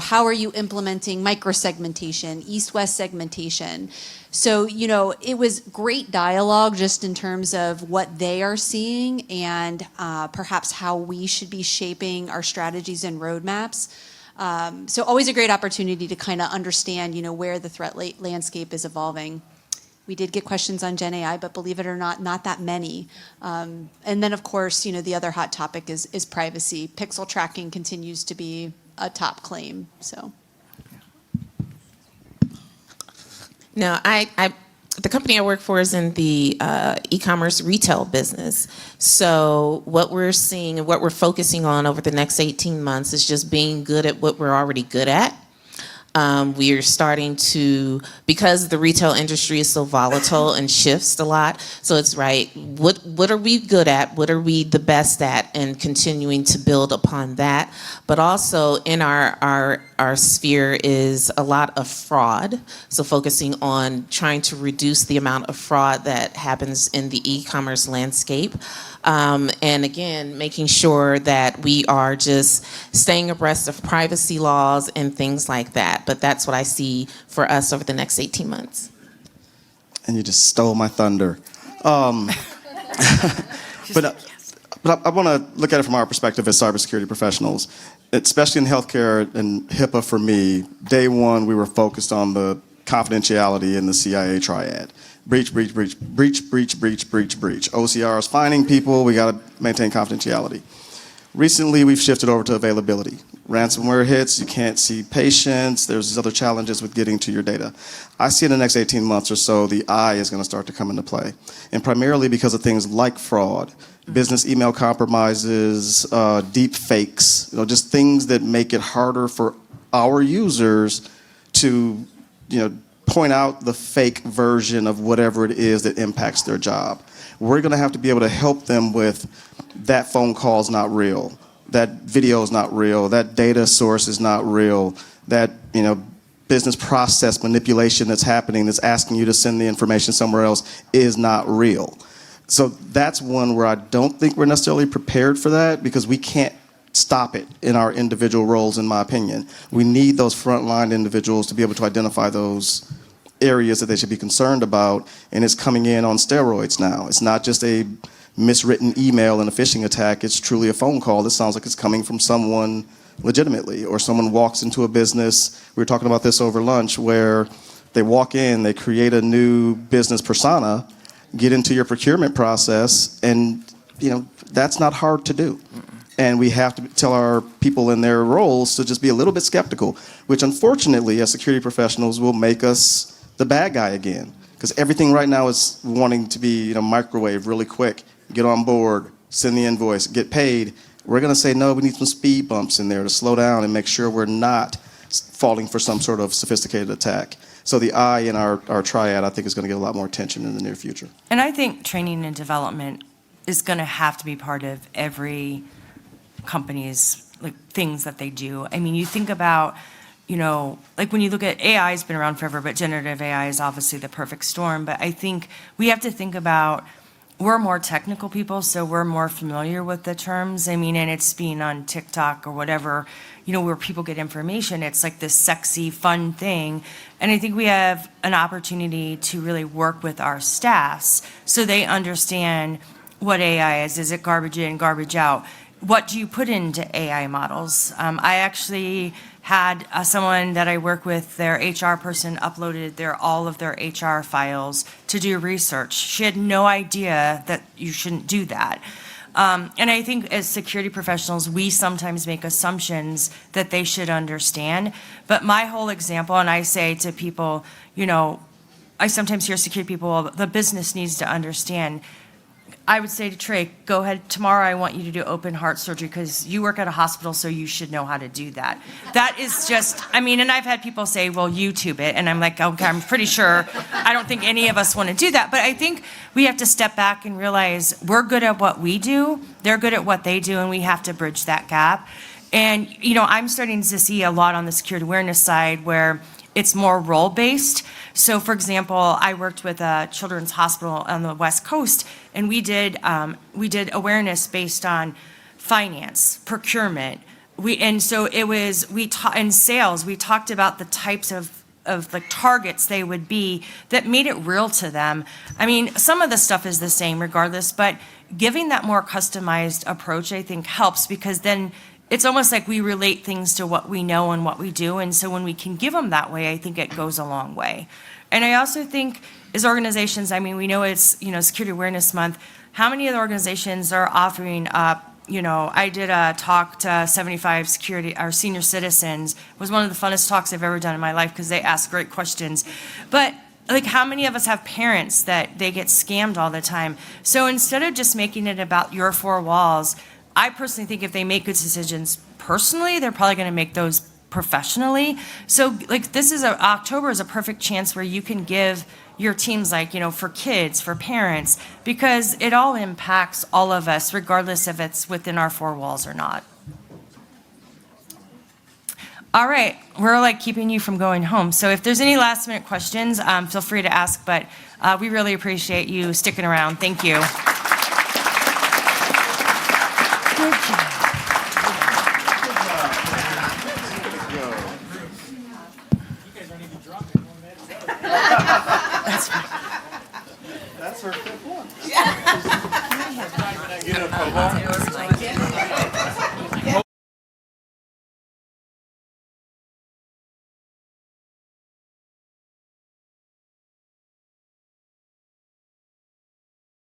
how are you implementing microsegmentation, east-west segmentation? So, it was great dialogue just in terms of what they are seeing and perhaps how we should be shaping our strategies and roadmaps. So always a great opportunity to kind of understand, where the threat landscape is evolving. We did get questions on Gen AI, but believe it or not that many. And then, of course, the other hot topic is privacy. Pixel tracking continues to be a top claim. So. No, I the company I work for is in the e-commerce retail business. So what we're seeing and what we're focusing on over the next 18 months is just being good at what we're already good at. We are starting to, because the retail industry is so volatile and shifts a lot, so it's right, what are we good at, what are we the best at, and continuing to build upon that. But also in our sphere is a lot of fraud, so focusing on trying to reduce the amount of fraud that happens in the e-commerce landscape. And again, making sure that we are just staying abreast of privacy laws and things like that. But that's what I see for us over the next 18 months. And you just stole my thunder. But I want to look at it from our perspective as cybersecurity professionals, especially in healthcare and HIPAA. For me, day one, we were focused on the confidentiality in the CIA triad. Breach, breach, breach, breach, breach, breach, breach, breach. OCR is finding people. We got to maintain confidentiality. Recently, we've shifted over to availability. Ransomware hits, you can't see patients. There's these other challenges with getting to your data. I see in the next 18 months or so, the I is going to start to come into play. And primarily because of things like fraud, business email compromises, deep fakes, just things that make it harder for our users to, point out the fake version of whatever it is that impacts their job. We're going to have to be able to help them with that phone call is not real, that video is not real, that data source is not real, that business process manipulation that's happening that's asking you to send the information somewhere else is not real. So that's one where I don't think we're necessarily prepared for that because we can't stop it in our individual roles, in my opinion. We need those frontline individuals to be able to identify those areas that they should be concerned about, and it's coming in on steroids now. It's not just a miswritten email and a phishing attack. It's truly a phone call that sounds like it's coming from someone legitimately, or someone walks into a business. We were talking about this over lunch, where they walk in, they create a new business persona, get into your procurement process, and that's not hard to do. And we have to tell our people in their roles to just be a little bit skeptical, which unfortunately, as security professionals, will make us the bad guy again. Because everything right now is wanting to be microwave really quick, get on board, send the invoice, get paid. We're going to say, no, we need some speed bumps in there to slow down and make sure we're not falling for some sort of sophisticated attack. So the I in our triad, I think, is going to get a lot more attention in the near future. And I think training and development is going to have to be part of every company's things that they do. I mean, you think about, when you look at AI has been around forever, but generative AI is obviously the perfect storm. But I think we have to think about, we're more technical people, so we're more familiar with the terms. I mean, and it's being on TikTok or whatever, where people get information. It's like this sexy, fun thing. And I think we have an opportunity to really work with our staffs so they understand what AI is. Is it garbage in, garbage out? What do you put into AI models? I actually had someone that I work with, their HR person uploaded all of their HR files to do research. She had no idea that you shouldn't do that. And I think as security professionals, we sometimes make assumptions that they should understand. But my whole example, and I say to people, I sometimes hear security people, well, the business needs to understand. I would say to Trey, go ahead, tomorrow I want you to do open heart surgery because you work at a hospital, so you should know how to do that. That is just, and I've had people say, well, YouTube it. And I'm like, okay, I'm pretty sure, I don't think any of us want to do that. But I think we have to step back and realize we're good at what we do, they're good at what they do, and we have to bridge that gap. And, I'm starting to see a lot on the security awareness side where it's more role-based. So, for example, I worked with a children's hospital on the West Coast, and we did awareness based on finance, procurement. In sales, we talked about the types of targets they would be that made it real to them. Some of the stuff is the same regardless, but giving that more customized approach, I think, helps because then it's almost like we relate things to what we know and what we do. And so when we can give them that way, I think it goes a long way. And I also think as organizations, we know it's, Security Awareness Month. How many of the organizations are offering up, I did a talk to 75 senior citizens. It was one of the funnest talks I've ever done in my life because they asked great questions. But like how many of us have parents that they get scammed all the time? So instead of just making it about your four walls, I personally think if they make good decisions personally, they're probably going to make those professionally. So like October is a perfect chance where you can give your teams, like, you know, for kids, for parents, because it all impacts all of us regardless if it's within our four walls or not. All right, we're like keeping you from going home. So if there's any last minute questions, feel free to ask, but we really appreciate you sticking around. Thank you. That's her fifth one.